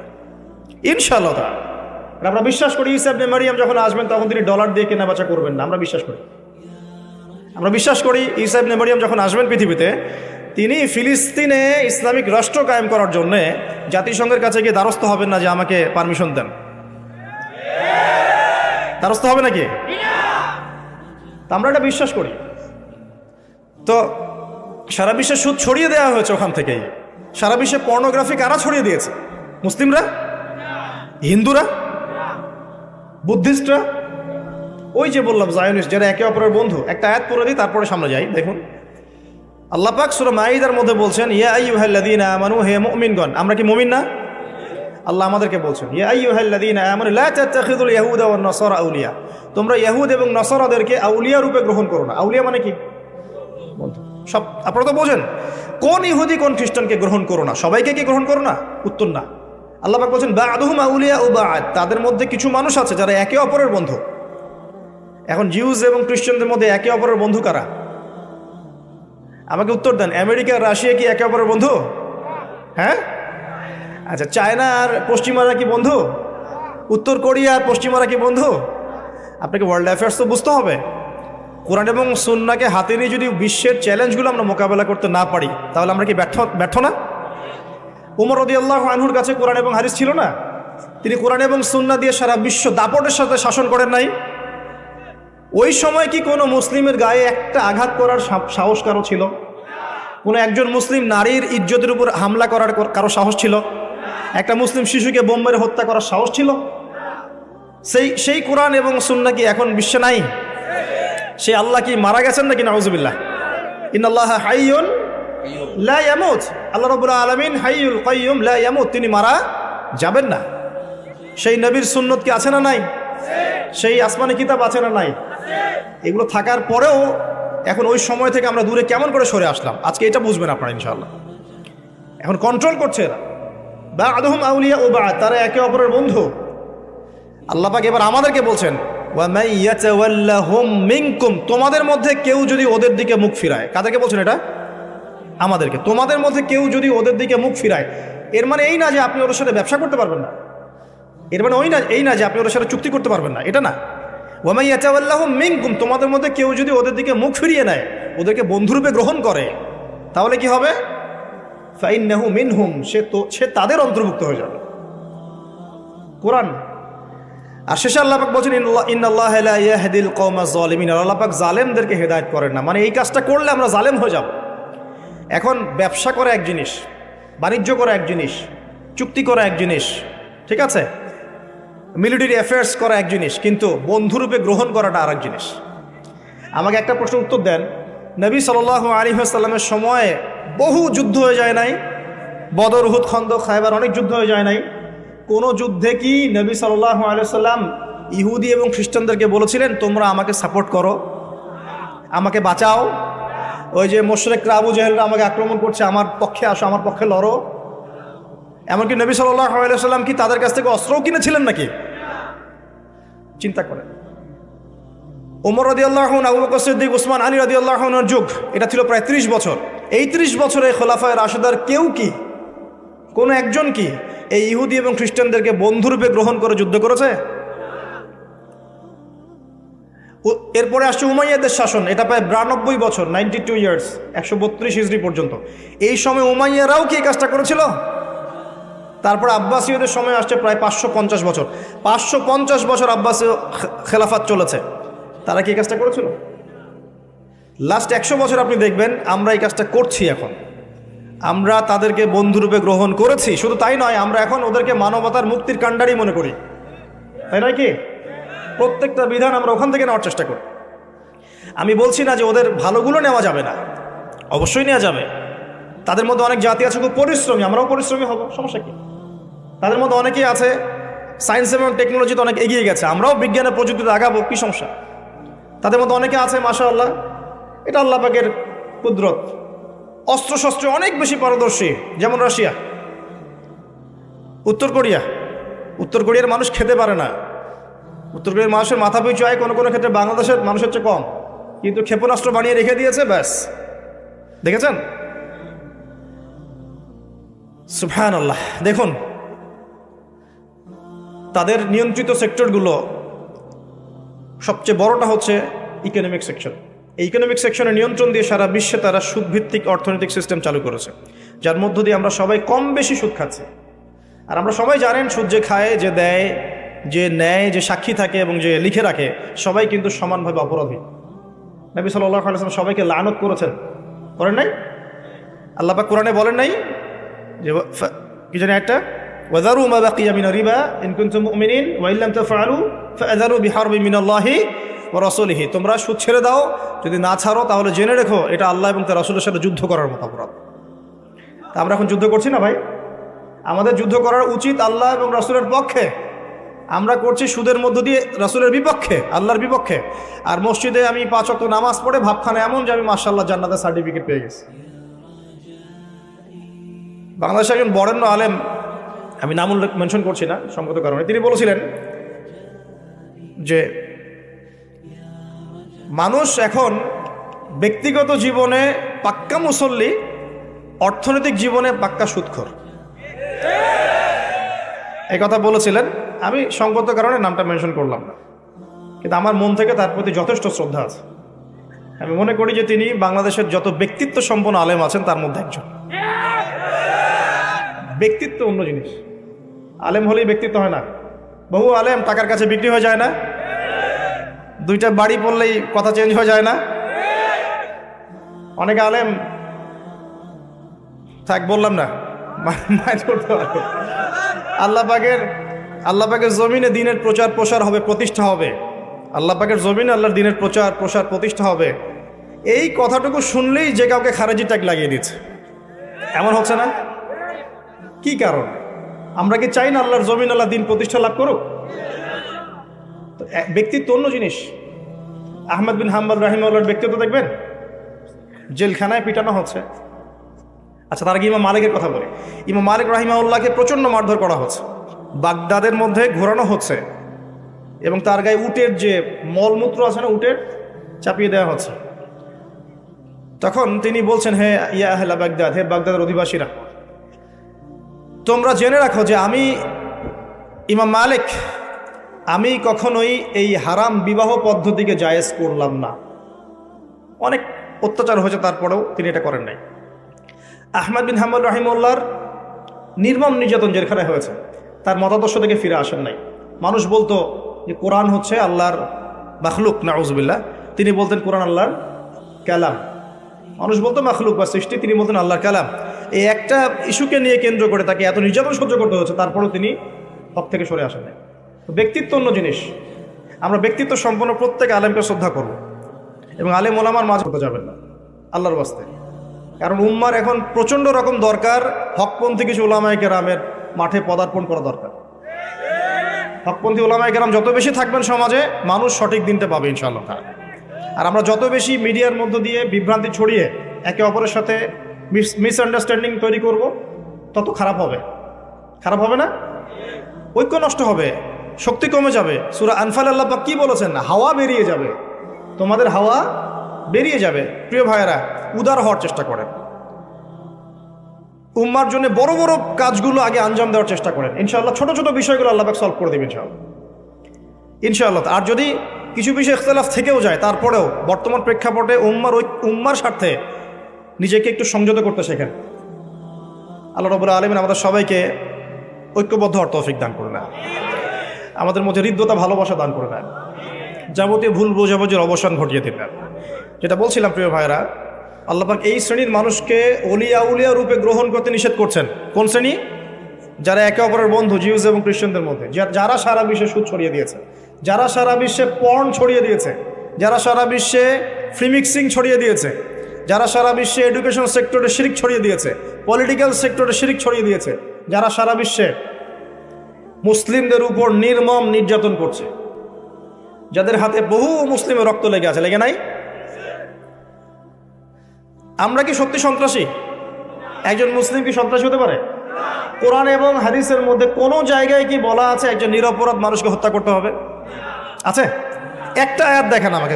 ইনশাআল্লাহ তাআলা। আমরা বিশ্বাস করি ঈসা ইবনে মারইয়াম যখন আসবেন তখন তিনি ডলার দিয়ে কেনাবেচা করবেন না, আমরা বিশ্বাস করি। আমরা বিশ্বাস করি ঈসা ইবনে মারইয়াম যখন আসবেন পৃথিবীতে, তিনি ফিলিস্তিনে ইসলামিক রাষ্ট্র কায়েম করার জন্য জাতিসংঘের কাছে গিয়ে দ্বারস্থ হবেন না যে আমাকে পারমিশন দেন। দ্বারস্থ হবে নাকি? আমরা এটা বিশ্বাস করি। তো সারা বিশ্বে সুদ ছড়িয়ে দেওয়া হয়েছে ওখান থেকেই। সারা বিশ্বে পর্নোগ্রাফি কারা ছড়িয়ে দিয়েছে? মুসলিমরা? হিন্দুরা? বুদ্ধিস্টরা? ওই যে বললাম জায়নিস্ট, যারা একে অপরের বন্ধু। একটা আয়াত পড়ে দিই তারপরে সামনে যাই। দেখুন আল্লাহ পাক সূরা মাইদার মধ্যে বলছেন, ইয়া আইয়ুহাল্লাযীনা আমানু, হে মুমিনগণ। আমরা কি মুমিন না? আল্লাহ আমাদেরকে বলছেন, ইয়া আইয়ুহাল্লাযীনা আমানু লা তাত্তাখিযুল ইয়াহুদা ওয়ান নাসারা আউলিয়া, তোমরা ইহুদ এবং নসারাদেরকে আউলিয়া রূপে গ্রহণ করো না। আউলিয়া মানে কি? বন্ধু। সব আপনারা তো বোঝেন, কোন ইহুদি কোন খ্রিস্টানকে গ্রহণ করো না, সবাইকে কি গ্রহণ করো না? উত্তর না। আল্লাহ পাক বলছেন বা'দুহুম আউলিয়া ও বা'দ, তাদের মধ্যে কিছু মানুষ আছে যারা একে অপরের বন্ধু। এখন জিউস এবং খ্রিস্টানদের মধ্যে একে অপরের বন্ধু কারা? আমাকে উত্তর দেন। আমেরিকা রাশিয়া কি একে অপরের বন্ধু? হ্যাঁ। আচ্ছা, চায়না আর পশ্চিমারা কি বন্ধু? উত্তর কোরিয়া আর পশ্চিমারা কি বন্ধু? আপনাকে ওয়ার্ল্ড অ্যাফেয়ার্স তো বুঝতে হবে। কোরআন এবং সুন্নাহকে হাতে নিয়ে যদি বিশ্বের চ্যালেঞ্জগুলো আমরা মোকাবেলা করতে না পারি, তাহলে আমরা কি ব্যর্থ না? উমর রাদিয়াল্লাহু আনহুর কাছে কোরআন এবং হাদিস ছিল না? তিনি কোরআন এবং সুন্নাহ দিয়ে সারা বিশ্ব দাপটের সাথে শাসন করেন নাই? ওই সময় কি কোনো মুসলিমের গায়ে একটা আঘাত করার সাহস কারো ছিল? কোনো একজন মুসলিম নারীর ইজ্জতের উপর হামলা করার কারো সাহস ছিল? একটা মুসলিম শিশুকে বোম মেরে হত্যা করার সাহস ছিল? সেই কোরআন এবং সুন্নাহ কি এখন বিশ্বে নাই? সেই আল্লাহ কি মারা গেছেন নাকি? নাউজুবিল্লাহ। ইন্নাল্লাহা হাইয়ুন লা ইয়ামুত, আল্লাহ রাব্বুল আলামিন হাইয়ুল কাইয়ুম লা ইয়ামুত, তিনি মারা যাবেন না। সেই নবীর সুন্নত কি আছে না নাই? সেই আসমানি কিতাব আছে না নাই? এগুলো থাকার পরেও এখন ওই সময় থেকে আমরা দূরে কেমন করে সরে আসলাম, আজকে এটা বুঝবেন আপনারা ইনশাআল্লাহ। এখন কন্ট্রোল করছে এরা। বা'দুহুম আউলিয়া ও বা'দ, তারা একে অপরের বন্ধু। আল্লাহ পাক এবার আমাদেরকে বলছেন ওয়া মান ইয়াতাওয়াল্লাহুম মিনকুম, তোমাদের মধ্যে কেউ যদি ওদের দিকে মুখ ফিরায়। কাদেরকে বলছেন এটা? আমাদেরকে। তোমাদের মধ্যে কেউ যদি ওদের দিকে মুখ ফিরায়, এর মানে এই না যে আপনি ওদের সাথে ব্যবসা করতে পারবেন না, এর মানে এই না যে আপনি ওদের সাথে চুক্তি করতে পারবেন না, এটা না। ওয়া মান ইয়াতাওয়াল্লাহুম মিনকুম, তোমাদের মধ্যে কেউ যদি ওদের দিকে মুখ ফিরিয়ে নেয়, ওদেরকে বন্ধুরূপে গ্রহণ করে, তাহলে কি হবে? ফাইন্নাহু মিনহুম, সে তাদের অন্তর্ভুক্ত হয়ে যাবে। কোরআন। আর শেষে আল্লাহ পাক বলছেন ইন্নাল্লাহা লা ইয়াহদিল কওমাজ যালিমিন, আল্লাহ পাক জালেমদেরকে হেদায়েত করেন না। মানে এই কাজটা করলে আমরা জালেম হয়ে যাব। এখন ব্যবসা করা এক জিনিস, বাণিজ্য করা এক জিনিস, চুক্তি করা এক জিনিস, ঠিক আছে, মিলিটারি অ্যাফেয়ার্স করা এক জিনিস, কিন্তু বন্ধুরূপে গ্রহণ করাটা আর এক জিনিস। আমাকে একটা প্রশ্ন উত্তর দেন, নবী সাল্লাল্লাহু আলাইহি ওয়াসাল্লামের সময়ে বহু যুদ্ধ হয়ে যায় নাই? বদর, উহুদ, খন্দক, খায়বার, অনেক যুদ্ধ হয়ে যায় নাই? কোন যুদ্ধে কি নবী সাল্লাল্লাহু আলাইহি ওয়াসাল্লাম ইহুদি এবং খ্রিস্টানদেরকে বলেছিলেন তোমরা আমাকে সাপোর্ট করো, আমাকে বাঁচাও? ওই যে মুশরিকরা, আবু জাহেলরা আমাকে আক্রমণ করছে, আমার পক্ষে আসো, আমার পক্ষে লড়ো। এমনকি নবী সাল্লাল্লাহু আলাইহি ওয়াসাল্লাম কি তাদের কাছ থেকে অস্ত্রও কিনেছিলেন নাকি? চিন্তা করেন। ওমর রাদিয়াল্লাহু আনহু, আবু বকর সিদ্দিক, উসমান, আলী রাদিয়াল্লাহু আনহুর যুগ, এটা ছিল প্রায় 30 বছর। এই 30 বছরে খোলাফায়ে রাশিদার কেউ কি, কোনো একজন কি এই ইহুদি এবং খ্রিস্টানদেরকে বন্ধুরূপে গ্রহণ করে যুদ্ধ করেছে? এরপরে আসছে উমাইয়াদের শাসন, এটা প্রায় 92 বছর, 92 ইয়ার্স, 132 হিজরি পর্যন্ত। এই সময় উমাইয়ারাও কি এই কাজটা করেছিল? তারপর আব্বাসীয়দের সময় আসছে প্রায় 550 বছর। 550 বছর আব্বাসীয় খেলাফত চলেছে। তারা কি এই কাজটা করেছিল? লাস্ট 100 বছর আপনি দেখবেন আমরা এই কাজটা করছি। এখন আমরা তাদেরকে বন্ধুরূপে গ্রহণ করেছি। শুধু তাই নয়, আমরা এখন ওদেরকে মানবতার মুক্তির কাণ্ডারি মনে করি, তাই নয় কি? প্রত্যেকটা বিধান আমরা ওখান থেকে নেওয়ার চেষ্টা করি। আমি বলছি না যে ওদের ভালোগুলো নেওয়া যাবে না, অবশ্যই নেওয়া যাবে। তাদের মধ্যে অনেক জাতি আছে খুব পরিশ্রমী, আমরাও পরিশ্রমী হব, সমস্যা কি? তাদের মধ্যে অনেকেই আছে সায়েন্স এবং টেকনোলজিতে অনেক এগিয়ে গেছে, আমরাও বিজ্ঞানের প্রযুক্তিতে আগাবো, কি সমস্যা? তাদের মধ্যে অনেকে আছে মাশাআল্লাহ, এটা আল্লাহ পাকের কুদরত, অস্ত্রশস্ত্রে অনেক বেশি পারদর্শী, যেমন রাশিয়া, উত্তর কোরিয়ার মানুষ খেতে পারে না। উত্তর কোরিয়ার মানুষের মাথা পিছু আয় কোনো কোনো ক্ষেত্রে বাংলাদেশের মানুষের চেয়ে কম, কিন্তু ক্ষেপণাস্ত্র বানিয়ে রেখে দিয়েছে, ব্যাস। দেখেছেন? সুবহানাল্লাহ। দেখুন তাদের নিয়ন্ত্রিত সেক্টরগুলো, সবচেয়ে বড়টা হচ্ছে ইকোনমিক সেকশন। এই ইকোনমিক সেকশনের নিয়ন্ত্রণ দিয়ে সারা বিশ্বে তারা সুদভিত্তিক অর্থনৈতিক সিস্টেম চালু করেছে, যার মধ্য দিয়ে আমরা সবাই কম বেশি সুদ খাচ্ছি। আর আমরা সবাই জানেন সুদ যে খায়, যে দেয়, যে নেয়, যে সাক্ষী থাকে এবং যে লিখে রাখে, সবাই কিন্তু সমানভাবে অপরাধী। নবী সাল্লাল্লাহু আলাইহি ওয়াসাল্লাম সবাইকে লানত করেছেন, করেন নাই? আল্লাহ পাক কোরআনে বলেন নাই যে কি জানি একটা, ওয়াযারু মা বাকিয়া মিনার রিবা ইন কুনতুম মুমিনিন ওয়া ইল্লাম তাফআলু ফাআযারু বিহারবিন মিনাল্লাহি ওয়া রাসূলিহি, তোমরা সুদ ছেড়ে দাও, যদি না ছাড়ো তাহলে জেনে রেখো এটা আল্লাহ এবং তার রাসূলের সাথে যুদ্ধ করার মতো অপরাধ। তা আমরা এখন যুদ্ধ করছি না ভাই? আমাদের যুদ্ধ করার উচিত আল্লাহ এবং রাসূলের পক্ষে। আমরা করছি সুদের মধ্য দিয়ে রাসূলের বিপক্ষে, আল্লাহর বিপক্ষে। আর মসজিদে আমি 5 ওয়াক্ত নামাজ পড়ে ভাবখানে এমন যে আমি মাশাআল্লাহ জান্নাতের সার্টিফিকেট পেয়ে গেছি। বাংলাদেশের একজন বরেণ্য আলেম, আমি নাম উল্লেখ মেনশন করছি না সঙ্গত কারণে, তিনি বলেছিলেন যে মানুষ এখন ব্যক্তিগত জীবনে পাক্কা মুসল্লি, অর্থনৈতিক জীবনে পাক্কা সুদখোর। এই কথা বলেছিলেন, আমি সঙ্গত কারণে নামটা মেনশন করলাম না, কিন্তু আমার মন থেকে তার প্রতি যথেষ্ট শ্রদ্ধা আছে। আমি মনে করি যে তিনি বাংলাদেশের যত ব্যক্তিত্ব সম্পন্ন আলেম আছেন তার মধ্যে একজন। ব্যক্তিত্ব অন্য জিনিস, আলেম হলেই ব্যক্তিত্ব হয় না। বহু আলেম টাকার কাছে বিক্রি হয়ে যায় না, 2টা বাড়ি পড়লেই কথা চেঞ্জ হয়ে যায় না। অনেক আলেম থাক বললাম না, আল্লাহ পাকের জমিনে দিনের প্রচার প্রসার হবে, প্রতিষ্ঠা হবে। আল্লাহ পাকের জমিনে আল্লাহর দিনের প্রচার প্রসার প্রতিষ্ঠা হবে, এই কথাটুকু শুনলেই যে কাউকে খারেজি ট্যাগ লাগিয়ে দিচ্ছে। এমন হচ্ছে না? কি কারণ? আমরা কি চাই না আল্লাহর জমিন আল্লাহ দিন প্রতিষ্ঠা লাভ করুক? ব্যক্তিত্ব অন্য জিনিস। আহমদ বিন হাম্বল রাহিমাহুল্লাহর ব্যক্তিত্ব দেখবেন, জেলখানায় পিটানো হচ্ছে। আচ্ছা, তার আগে ইমাম মালিকের কথা বলি। ইমাম মালিক রাহিমাহুল্লাহকে প্রচণ্ড মারধর করা হচ্ছে, বাগদাদের মধ্যে ঘোরানো হচ্ছে এবং তার গায়ে উটের যে মলমূত্র আছে না, উটের চাপিয়ে দেওয়া হচ্ছে। তখন তিনি বলছেন, হে ইয়া আহলা বাগদাদ, হে বাগদাদের অধিবাসীরা, তোমরা জেনে রাখো যে আমি ইমাম মালিক, আমি কখনোই এই হারাম বিবাহ পদ্ধতিকে জায়েজ করলাম না। অনেক অত্যাচার হয়েছে, তারপরেও তিনি এটা করেন নাই। আহমদ বিন হাম্বল রাহিমাহুল্লাহর নির্মম নির্যাতন জেলখানায় হয়েছে, তার মতাদর্শ থেকে ফিরে আসেন নাই। মানুষ বলতো যে কোরআন হচ্ছে আল্লাহর মাখলুক, নাউজুবিল্লাহ। তিনি বলতেন কোরআন আল্লাহর কালাম। মানুষ বলতো মাখলুক বা সৃষ্টি, তিনি বলতেন আল্লাহর কালাম। এই একটা ইস্যুকে নিয়ে কেন্দ্র করে তাকে এত নির্যাতন সহ্য করতে হচ্ছে, তারপরেও তিনি হক থেকে সরে আসেন নাই। ব্যক্তিত্ব অন্য জিনিস। আমরা ব্যক্তিত্ব সম্পন্ন প্রত্যেক আলেমকে শ্রদ্ধা করব এবং আলেম ওলামার মাঝে হতে যাবেন না আল্লাহর বাস্তে। কারণ উম্মার এখন প্রচণ্ড রকম দরকার হকপন্থী কিছু ওলামায়ে কেরামের মাঠে পদার্পণ করা দরকার। হকপন্থী ওলামায়ে কেরাম যত বেশি থাকবেন সমাজে, মানুষ সঠিক দিনটা পাবে ইনশাআল্লাহ। আর আমরা যত বেশি মিডিয়ার মধ্য দিয়ে বিভ্রান্তি ছড়িয়ে একে অপরের সাথে মিসআন্ডারস্ট্যান্ডিং তৈরি করব, তত খারাপ হবে। খারাপ হবে না? ঐক্য নষ্ট হবে, শক্তি কমে যাবে। সূরা আনফাল আল্লাহ পাক কি বলেছেন? হাওয়া বেরিয়ে যাবে, তোমাদের হাওয়া বেরিয়ে যাবে। প্রিয় ভাইয়েরা, উদার হওয়ার চেষ্টা করেন, উম্মার জন্য বড় বড় কাজগুলো আগে আঞ্জাম দেওয়ার চেষ্টা করেন। ইনশাআল্লাহ ছোট ছোট বিষয়গুলো আল্লাহ পাক সলভ করে দেবেন ইনশাআল্লাহ। আর যদি কিছু বিষয় ইখতিলাফ থেকেও যায়, তারপরেও বর্তমান প্রেক্ষাপটে উম্মার স্বার্থে নিজেকে একটু সংযত করতে শেখেন। আল্লাহ রাব্বুল আলামিন আমাদের সবাইকে ঐক্যবদ্ধ হওয়ার তৌফিক দান করে না, আমাদের মধ্যে হৃদ্যতা ভালোবাসা দান করে না, যাবতীয় ভুল বোঝাবুঝির অবসান ঘটিয়ে দিন। যেটা বলছিলাম প্রিয় ভাইরা, আল্লাহ পাক এই শ্রেণীর মানুষকে ওলিয়া উলিয়া রূপে গ্রহণ করতে নিষেধ করছেন। কোন শ্রেণী? যারা একে অপরের বন্ধু, জিউস এবং খ্রিস্টানদের মধ্যে, যারা সারা বিশ্বে সুদ ছড়িয়ে দিয়েছে, যারা সারা বিশ্বে পর্ন ছড়িয়ে দিয়েছে, যারা সারা বিশ্বে ফ্রি মিক্সিং ছড়িয়ে দিয়েছে, যারা সারা বিশ্বে এডুকেশন সেক্টরে শিরিক ছড়িয়ে দিয়েছে, পলিটিক্যাল সেক্টরে শিরিক ছড়িয়ে দিয়েছে, যারা সারা বিশ্বে মুসলিমদের উপর নির্মম নির্যাতন করছে, যাদের হাতে বহু মুসলিমের রক্ত লেগে আছে, লেগে নাই? আমরা কি সত্যি সন্ত্রাসী? একজন মুসলিম কি সন্ত্রাসী হতে পারে? কোরআন এবং হাদিসের মধ্যে কোনো জায়গায় কি বলা আছে একজন নিরপরাধ মানুষকে হত্যা করতে হবে? আছে? একটা আয়াত দেখান আমাকে,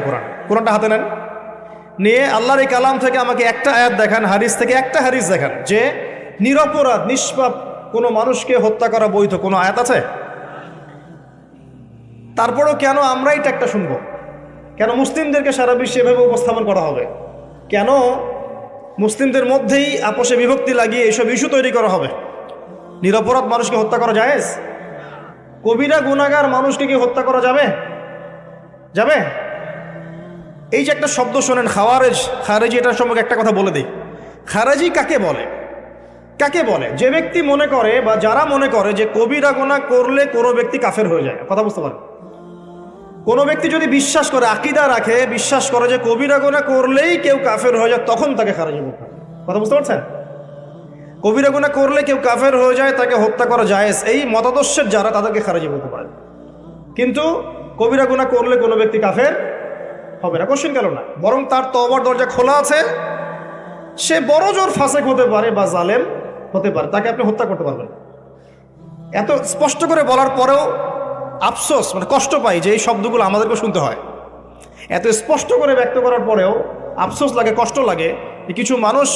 কোরআনটা হাতে নেন, নিয়ে আল্লাহর এই কালাম থেকে আমাকে একটা আয়াত দেখান, হাদিস থেকে একটা হাদিস দেখান যে নিরপরাধ নিষ্পাপ কোনো মানুষকে হত্যা করা বৈধ। কোনো আয়াত আছে? তারপরেও কেন আমরাই একটা শুনবো? কেন মুসলিমদেরকে সারা বিশ্বে এভাবে উপস্থাপন করা হবে? কেন মুসলিমদের মধ্যেই আপোষে বিভক্তি লাগিয়ে এইসব ইস্যু তৈরি করা হবে? নিরপরাধ মানুষকে হত্যা করা জায়েজ? কবিরা গুনাহগার মানুষকে কি হত্যা করা যাবে? যাবে? এই যে একটা শব্দ শোনেন খারেজি, এটার সম্পর্কে একটা কথা বলে দিই। খারেজি কাকে বলে? কাকে বলে? যে ব্যক্তি মনে করে বা যারা মনে করে যে কবিরা গুনাহ করলে কোনো ব্যক্তি কাফের হয়ে যায়। কথা বুঝতে পারেন? কোনো ব্যক্তি যদি বিশ্বাস করে, আকীদা রাখে, বিশ্বাস করে যে কবিরা গুনাহ করলেই কেউ কাফের হয়ে যায়, তখন তাকে খারেজি বলতে হবে। কথা বুঝতে পারছেন? কবিরা গুনাহ করলে কেউ কাফের হয়ে যায়, তাকে হত্যা করা জায়েজ, এই মতাদর্শের যারা, তাদেরকে খারেজি বলতে পারে। কিন্তু কবিরা গুনাহ করলে কোনো ব্যক্তি কাফের হবে না, কোশ্চেন গেল না, বরং তার তওবার দরজা খোলা আছে, সে বড় জোর ফাসেক হতে পারে বা জালেম হতে পারে, তাকে আপনি হত্যা করতে পারবেন। এত স্পষ্ট করে বলার পরেও আফসোস, মানে কষ্ট পাই যে এই শব্দগুলো আমাদেরকে শুনতে হয়। এত স্পষ্ট করে ব্যক্ত করার পরেও আফসোস লাগে, কষ্ট লাগে যে কিছু মানুষ,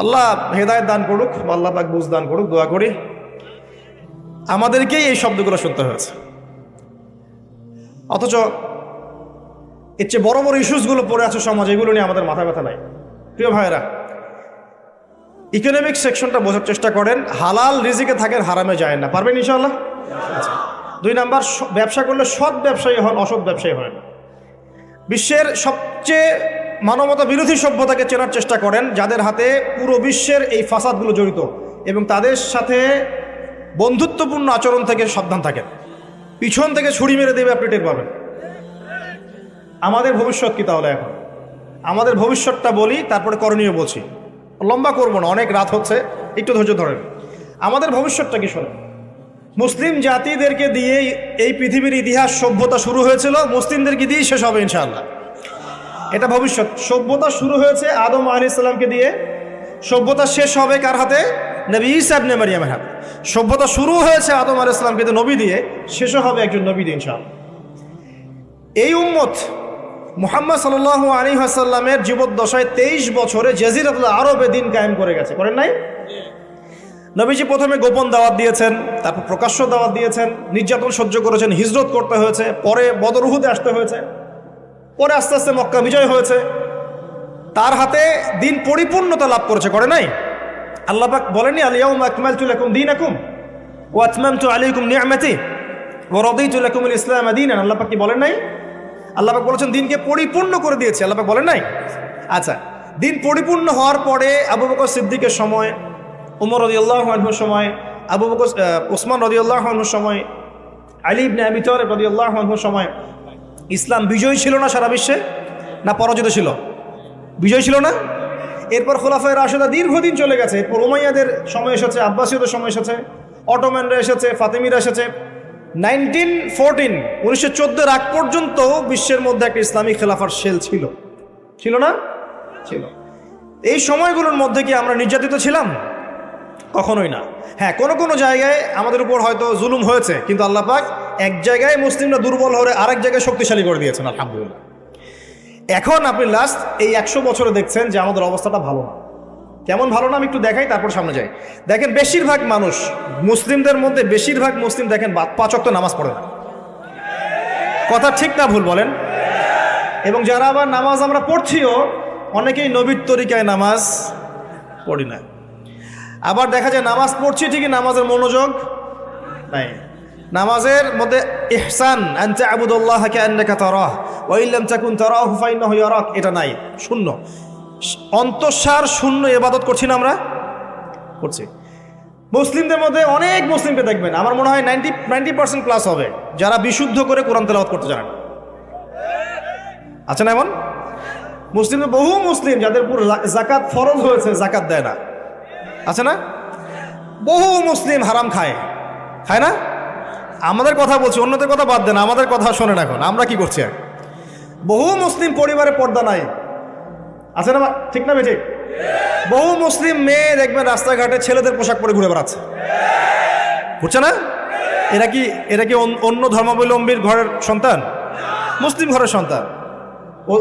আল্লাহ হেদায়েত দান করুক, আল্লাহ পাক বুঝ দান করুক, দোয়া করি, আমাদেরকেই এই শব্দগুলো শুনতে হয়েছে। অথচ এর চেয়ে বড় বড় ইস্যুসগুলো পড়ে আছে সমাজ, এগুলো নিয়ে আমাদের মাথা ব্যথা নাই। প্রিয় ভাইয়েরা, ইকোনমিক সেকশনটা বোঝার চেষ্টা করেন। হালাল রিজিকে থাকেন, হারামে যায় না। পারবেন ইনশাআল্লাহ? আচ্ছা। 2 নাম্বার, ব্যবসা করলে সৎ ব্যবসায়ী হন, অসৎ ব্যবসায়ী হয় না। বিশ্বের সবচেয়ে মানবতা বিরোধী সভ্যতাকে চেনার চেষ্টা করেন, যাদের হাতে পুরো বিশ্বের এই ফাসাদগুলো জড়িত, এবং তাদের সাথে বন্ধুত্বপূর্ণ আচরণ থেকে সাবধান থাকেন। পিছন থেকে ছুরি মেরে দেবে, আপনি টের পাবেন। আমাদের ভবিষ্যৎ কি তাহলে? এখন আমাদের ভবিষ্যৎটা বলি, তারপরে করণীয় বলছি। লম্বা করবো না, অনেক রাত হচ্ছে, একটু ধৈর্য ধরেন। আমাদের ভবিষ্যৎটা কি শোনেন। মুসলিম জাতিদেরকে দিয়ে এই পৃথিবীর ইতিহাস, সভ্যতা শুরু হয়েছিল, মুসলিমদেরকে দিয়ে শেষ হবে ইনশাআল্লাহ। এটা ভবিষ্যৎ। সভ্যতা শুরু হয়েছে আদম আলাইহিস সালামকে দিয়ে, সভ্যতা শেষ হবে কার হাতে? নবী ঈসা ইবনে মারইয়ামের হাতে। সভ্যতা শুরু হয়েছে আদম আলাইহিস সালামকে দিয়ে, নবী দিয়ে, শেষও হবে একজন নবী দিয়ে ইনশাআল্লাহ। এই উম্মত মুহাম্মদ সাল্লাল্লাহু আলাইহি ওয়াসাল্লামের জীবদ্দশায় 23 বছরে জাজিরাতুল আরবে দিন কায়েম করে গেছে, করেন নাই? নবীজি প্রথমে গোপন দাওয়াত দিয়েছেন, তারপর প্রকাশ্য দাওয়াত দিয়েছেন, নির্যাতন সহ্য করেছেন, হিজরত করতে হয়েছে, পরে বদর উহুদে আসতে হয়েছে, পরে আস্তে আস্তে মক্কা বিজয় হয়েছে। তার হাতে দিন পরিপূর্ণতা লাভ করেছে, করে নাই? আল্লাহ পাক বলেনি আল ইয়াউমা আকমালতু লাকুম দীনাকুম ওয়া আতমামতু আলাইকুম নি'মাতি ওয়া রাদিতু লাকুমুল ইসলাম দীনান। আল্লাহ পাক কি বলেন নাই? আল্লাহ পাক বলেছেন দিনকে পরিপূর্ণ করে দিয়েছে, আল্লাহ পাক বলেন নাই? আচ্ছা, দিন পরিপূর্ণ হওয়ার পরে আবু বকর সিদ্দিকের সময়, উমর রাদিয়াল্লাহু আনহুর সময়, ওসমান রাদিয়াল্লাহু আনহুর সময়, আলী ইবনে আবি তালিব রাদিয়াল্লাহু আনহুর সময় ইসলাম বিজয় ছিল না সারা বিশ্বে? না পরাজিত ছিল? বিজয় ছিল না? এরপর খোলাফায়ে রাশেদা দীর্ঘদিন চলে গেছে, এরপর উমাইয়াদের সময় এসেছে, আব্বাসীয়দের সময় এসেছে, অটোম্যানরা এসেছে, ফাতেমিরা এসেছে। 1914 আগ পর্যন্ত বিশ্বের মধ্যে একটা ইসলামিক খেলাফার শেল ছিল, ছিল না? ছিল। এই সময়গুলোর মধ্যে কি আমরা নির্যাতিত ছিলাম? কখনোই না। হ্যাঁ, কোনো কোনো জায়গায় আমাদের উপর হয়তো জুলুম হয়েছে, কিন্তু আল্লাহ পাক এক জায়গায় মুসলিমরা দুর্বল হয়ে আরেক জায়গায় শক্তিশালী করে দিয়েছেন, আলহামদুলিল্লাহ। এখন আপনি লাস্ট এই 100 বছরে দেখছেন যে আমাদের অবস্থাটা ভালো না। কেমন ভালো না আমি একটু দেখাই, তারপর সামনে যাই। দেখেন, বেশিরভাগ মানুষ, মুসলিমদের মধ্যে বেশিরভাগ মুসলিম দেখেন 5 ওয়াক্ত নামাজ পড়ে না। কথা ঠিক না ভুল বলেন? এবং যারা আবার নামাজ আমরা পড়ছিও, অনেকেই নবীর তরিকায় নামাজ পড়ি না। আবার দেখা যায় নামাজ পড়ছি ঠিকই, নামাজের মনোযোগ নাই। নামাজের মধ্যে ইহসান, আন তা'বুদাল্লাহা কাআন্নাকা তারাহ ওয়া ইন লাম তাকুন তারাহু ফাইন্নাহু ইয়ারাক, এটা নাই, শূন্য, অন্তঃসার শূন্য ইবাদত করছি না আমরা, করছি। মুসলিমদের মধ্যে অনেক মুসলিমকে দেখবেন, আমার মনে হয় 90% প্লাস হবে যারা বিশুদ্ধ করে কোরআন তেলাওয়াত করতে জানেন। আছে না এমন মুসলিম? বহু মুসলিম যাদের পুরো যাকাত ফরজ হয়েছে জাকাত দেয় না, আছে না? বহু মুসলিম হারাম খায়, খায় না? আমাদের কথা বলছি, অন্যদের কথা বাদ দেন, আমাদের কথা শোনেন। এখন আমরা কি করছি? বহু মুসলিম পরিবারে পর্দা নাই, আছে না? ঠিক না বেঠিক? বহু মুসলিম মেয়ে দেখবেন রাস্তাঘাটে ছেলেদের পোশাক পরে ঘুরে বেড়াচ্ছে, বুঝছে না? এরা কি অন্য ধর্মাবলম্বীর ঘরের সন্তান? মুসলিম ঘরের সন্তান।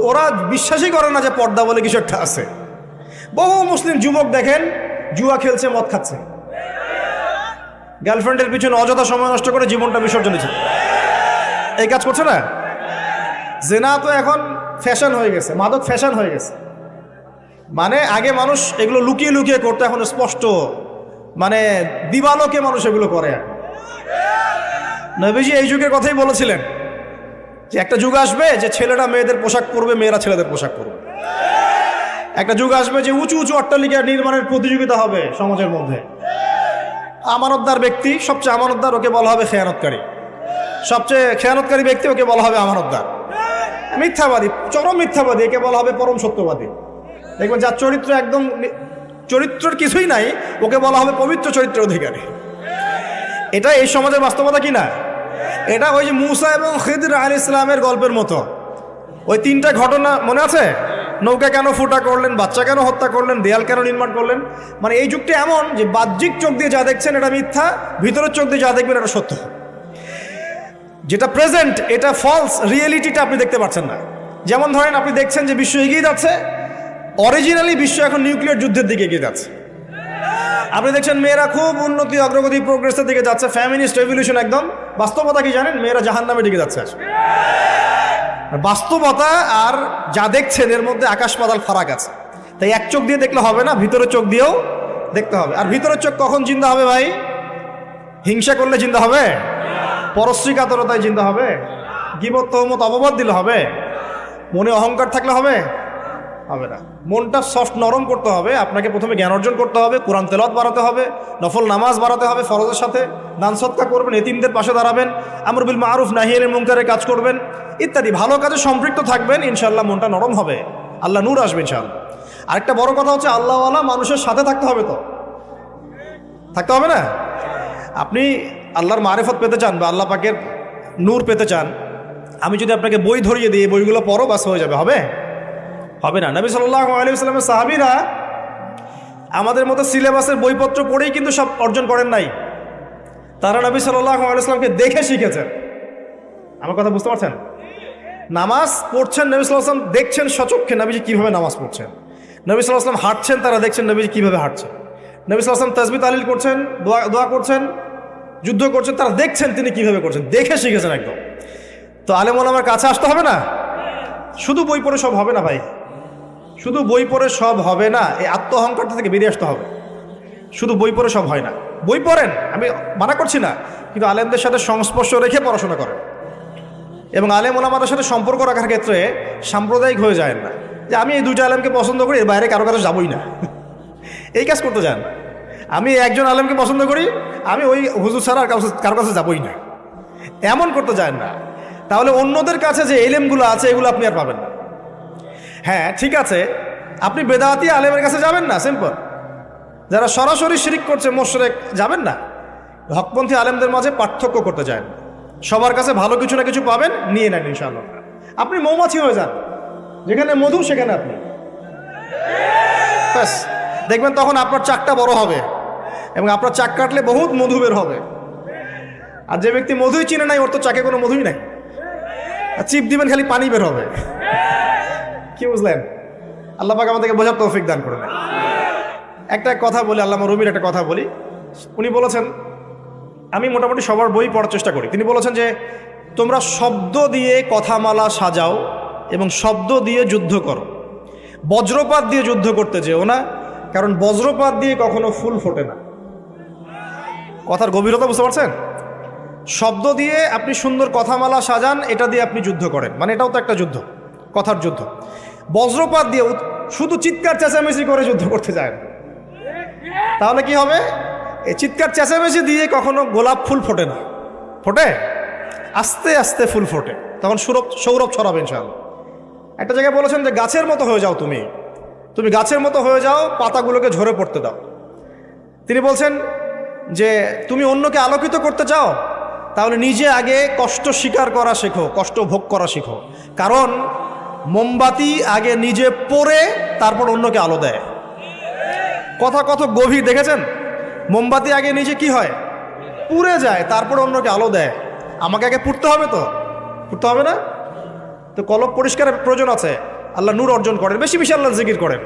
ওরা বিশ্বাসই করে না যে পর্দা বলে কিছু একটা আছে। বহু মুসলিম যুবক দেখেন জুয়া খেলছে, মদ খাচ্ছে, গার্লফ্রেন্ডের পিছনে অযথা সময় নষ্ট করে জীবনটা বিসর্জন দিচ্ছে। এই কাজ করছে না? জেনা তো এখন ফ্যাশন হয়ে গেছে, মাদক ফ্যাশন হয়ে গেছে। মানে আগে মানুষ এগুলো লুকিয়ে লুকিয়ে করতো, এখন স্পষ্ট, মানে দিবালোকে মানুষ এগুলো করে। নবীজি এই যুগের কথাই বলেছিলেন যে একটা যুগ আসবে যে ছেলেরা মেয়েদের পোশাক পরবে, মেয়েরা ছেলেদের পোশাক পরবে। একটা যুগ আসবে যে উঁচু উঁচু অট্টালিকা নির্মাণের প্রতিযোগিতা হবে সমাজের মধ্যে। আমানতদার ব্যক্তি সবচেয়ে আমানতদার, ওকে বলা হবে খেয়ানতকারী। সবচেয়ে খেয়ানতকারী ব্যক্তি, ওকে বলা হবে আমানতদার। মিথ্যাবাদী, চরম মিথ্যাবাদী, একে বলা হবে পরম সত্যবাদী। দেখবেন যার চরিত্র একদম, চরিত্রের কিছুই নাই, ওকে বলা হবে পবিত্র চরিত্রের অধিকারী। এটা এই সমাজের বাস্তবতা কি না? এটা ওই যে মূসা এবং খিদর আলাইহিস সালামের গল্পের মতো। ওই তিনটা ঘটনা মনে আছে? নৌকা কেন ফুটা করলেন, বাচ্চা কেন হত্যা করলেন, দেয়াল কেন নির্মাণ করলেন। মানে এই যুগটা এমন যে বাহ্যিক চোখ দিয়ে যা দেখছেন এটা মিথ্যা, ভিতরের চোখ দিয়ে যা দেখবেন এটা সত্য। যেটা প্রেজেন্ট এটা ফলস, রিয়েলিটিটা আপনি দেখতে পাচ্ছেন না। যেমন ধরেন আপনি দেখছেন যে বিশ্ব এগিয়ে যাচ্ছে, অরিজিনালি বিশ্ব এখন নিউক্লিয়ার যুদ্ধের দিকে এগিয়ে যাচ্ছে। আপনি দেখছেন মেয়েরা খুব উন্নতি, অগ্রগতি, প্রোগ্রেসের দিকে যাচ্ছে, ফ্যামিনিস্ট রেভলিউশন একদম। বাস্তবতা কি জানেন? মেয়েরা জাহান্নামের দিকে যাচ্ছে। বাস্তবতা আর যা দেখছেন এর মধ্যে আকাশ পাতাল ফারাক আছে। তাই এক চোখ দিয়ে দেখলে হবে না, ভিতরের চোখ দিয়েও দেখতে হবে। আর ভিতরের চোখ কখন জিন্দা হবে ভাই? হিংসা করলে জিন্দা হবে? পরশ্রী কাতরতায় জিন্দা হবে? গীবত, তহমত, অপবাদ দিলে হবে? মনে অহংকার থাকলে হবে? হবে না। মনটা সফট, নরম করতে হবে। আপনাকে প্রথমে জ্ঞান অর্জন করতে হবে, কোরআন তেলাওয়াত বাড়াতে হবে, নফল নামাজ বাড়াতে হবে, ফরজের সাথে দান সদকা করবেন, এতিমদের পাশে দাঁড়াবেন, আমর বিল মারুফ নাহি আনিল মুনকারের কাজ করবেন ইত্যাদি। ভালো কাজে সম্পৃক্ত থাকবেন, ইনশাআল্লাহ মনটা নরম হবে, আল্লাহ নূর আসবে ইনশাআল্লাহ। আরেকটা বড় কথা হচ্ছে আল্লাহওয়ালা মানুষের সাথে থাকতে হবে। তো থাকতে হবে না? আপনি আল্লাহর মারিফত পেতে চান বা আল্লাহ পাকের নূর পেতে চান, আমি যদি আপনাকে বই ধরিয়ে দিই, বইগুলো পড়ো, বাস হয়ে যাবে? হবে? হবে না। নবী সাল্লাল্লাহু আলাইহি ওয়াসাল্লামের সাহাবীরা আমাদের মতো সিলেবাসের বইপত্র পড়েই কিন্তু সব অর্জন করেন নাই। তারা নবী সাল্লাল্লাহু আলাইহি ওয়াসাল্লামকে দেখে শিখেছেন। আমার কথা বুঝতে পারছেন? নামাজ পড়ছেন, নবী সাল্লাল্লাহু আলাইহি ওয়াসাল্লাম দেখছেন সচক্ষে নবীজি কীভাবে নামাজ পড়ছেন। নবী সাল্লাল্লাহু আলাইহি ওয়াসাল্লাম হাঁটছেন, তারা দেখছেন নবীজি কীভাবে হাঁটছেন। নবী সাল্লাল্লাহু আলাইহি ওয়াসাল্লাম তাসবিহ তাহলিল করছেন, দোয়া করছেন, যুদ্ধ করছেন, তারা দেখছেন তিনি কীভাবে করছেন, দেখে শিখেছেন একদম। তো আলেম ওলামার কাছে আসতে হবে না? শুধু বই পড়ে সব হবে না ভাই, শুধু বই পড়ে সব হবে না। এই আত্ম অহংকারটা থেকে বেরিয়ে আসতে হবে। শুধু বই পড়ে সব হয় না। বই পড়েন, আমি মানা করছি না, কিন্তু আলেমদের সাথে সংস্পর্শ রেখে পড়াশোনা করেন এবং আলেম ওলামাদের সাথে সম্পর্ক রাখার ক্ষেত্রে সাম্প্রদায়িক হয়ে যায় না, যে আমি এই দুইটা আলেমকে পছন্দ করি, এর বাইরে কারো কাছে যাবই না, এই কাজ করতে যান। আমি একজন আলেমকে পছন্দ করি, আমি ওই হুজুর ছাড়া আর কারো কাছে যাবই না, এমন করতে যান না। তাহলে অন্যদের কাছে যে এলেমগুলো আছে এগুলো আপনি আর পাবেন না। হ্যাঁ ঠিক আছে, আপনি বেদাতি আলেমের কাছে যাবেন না, সিম্পল। যারা সরাসরি শিরিক করছে, মুশরিক, যাবেন না। হকপন্থী আলেমদের মাঝে পার্থক্য করতে যায় না। সবার কাছে ভালো কিছু না কিছু পাবেন, নিয়ে নেন ইনশাআল্লাহ। আপনি মৌমাছি হয়ে যান, যেখানে মধু সেখানে আপনি, ব্যাস দেখবেন তখন আপনার চাকটা বড় হবে এবং আপনার চাক কাটলে বহুত মধু বের হবে। আর যে ব্যক্তি মধুই চিনে নাই, ওর তো চাকে কোনো মধুই নাই, চিপ দিবেন খালি পানি বের হবে। কি বুঝলেন? আল্লাহ পাক আমাদেরকে বোঝার তৌফিক দান করে দেন। একটা কথা বলি, আল্লামা রুমির একটা কথা বলি। উনি বলেছেন, আমি মোটামুটি সবার বই পড়ার চেষ্টা করি। তিনি বলেছেন যে তোমরা শব্দ দিয়ে কথামালা সাজাও এবং শব্দ দিয়ে যুদ্ধ করো, বজ্রপাত দিয়ে যুদ্ধ করতে যেও না, কারণ বজ্রপাত দিয়ে কখনো ফুল ফোটে না। কথার গভীরতা বুঝতে পারছেন? শব্দ দিয়ে আপনি সুন্দর কথামালা সাজান, এটা দিয়ে আপনি যুদ্ধ করেন, মানে এটাও তো একটা যুদ্ধ, কথার যুদ্ধ। বজ্রপাত দিয়ে শুধু চিৎকার চেঁচামেচি করে যুদ্ধ করতে যায় না, তাহলে কি হবে? এই চিৎকার চেঁচামেচি দিয়ে কখনো গোলাপ ফুল ফোটে না, ফোটে আস্তে আস্তে ফুল ফোটে, তখন সৌরভ ছড়াবে ইনশাআল্লাহ। একটা জায়গায় বলেছেন যে গাছের মতো হয়ে যাও, তুমি গাছের মতো হয়ে যাও, পাতাগুলোকে ঝরে পড়তে দাও। তিনি বলছেন যে তুমি অন্যকে আলোকিত করতে চাও, তাহলে নিজে আগে কষ্ট স্বীকার করা শেখো, কষ্ট ভোগ করা শেখো। কারণ মোমবাতি আগে নিজে পড়ে তারপর অন্যকে আলো দেয়। কথা কত গভীর দেখেছেন? মোমবাতি আগে নিজে কি হয়, পুড়ে যায়, তারপর অন্যকে আলো দেয়। আমাকে আগে পুড়তে হবে, তো পুড়তে হবে না? তো কলব পরিষ্কারের প্রয়োজন আছে। আল্লাহ নূর অর্জন করেন, বেশি বেশি আল্লাহ জিকির করেন,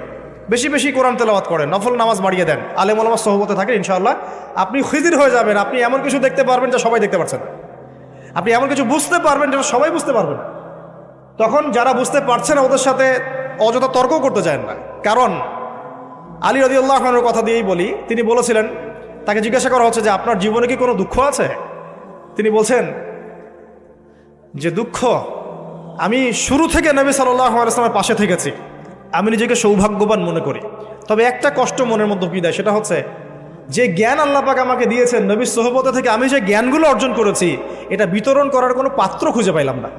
বেশি বেশি কোরআন তেলাওয়াত করেন, নফল নামাজ বাড়িয়ে দেন, আলেম ওলামার সোহবতে থাকেন, ইনশাআল্লাহ আপনি খিজির হয়ে যাবেন। আপনি এমন কিছু দেখতে পারবেন যা সবাই দেখতে পারছেন না, আপনি এমন কিছু বুঝতে পারবেন যেটা সবাই বুঝতে পারবেন না। তখন যারা বুঝতে পারছে না ওদের সাথে অযথা তর্ক করতে চান না। কারণ আলী রাদিয়াল্লাহু আনহুর কথা দিয়েই বলি, তিনি বলেছিলেন, তাকে জিজ্ঞাসা করা হচ্ছে যে আপনার জীবনে কি কোনো দুঃখ আছে? তিনি বলছেন যে দুঃখ, আমি শুরু থেকে নবী সাল্লাল্লাহু আলাইহি ওয়াসাল্লামের পাশে থেকেছি, আমি নিজেকে সৌভাগ্যবান মনে করি। তবে একটা কষ্ট মনের মধ্যে কি দেয়, সেটা হচ্ছে যে জ্ঞান আল্লাহ পাক আমাকে দিয়েছেন নবীর সোহবতে থেকে, আমি যে জ্ঞানগুলো অর্জন করেছি এটা বিতরণ করার কোনো পাত্র খুঁজে পাইলাম না।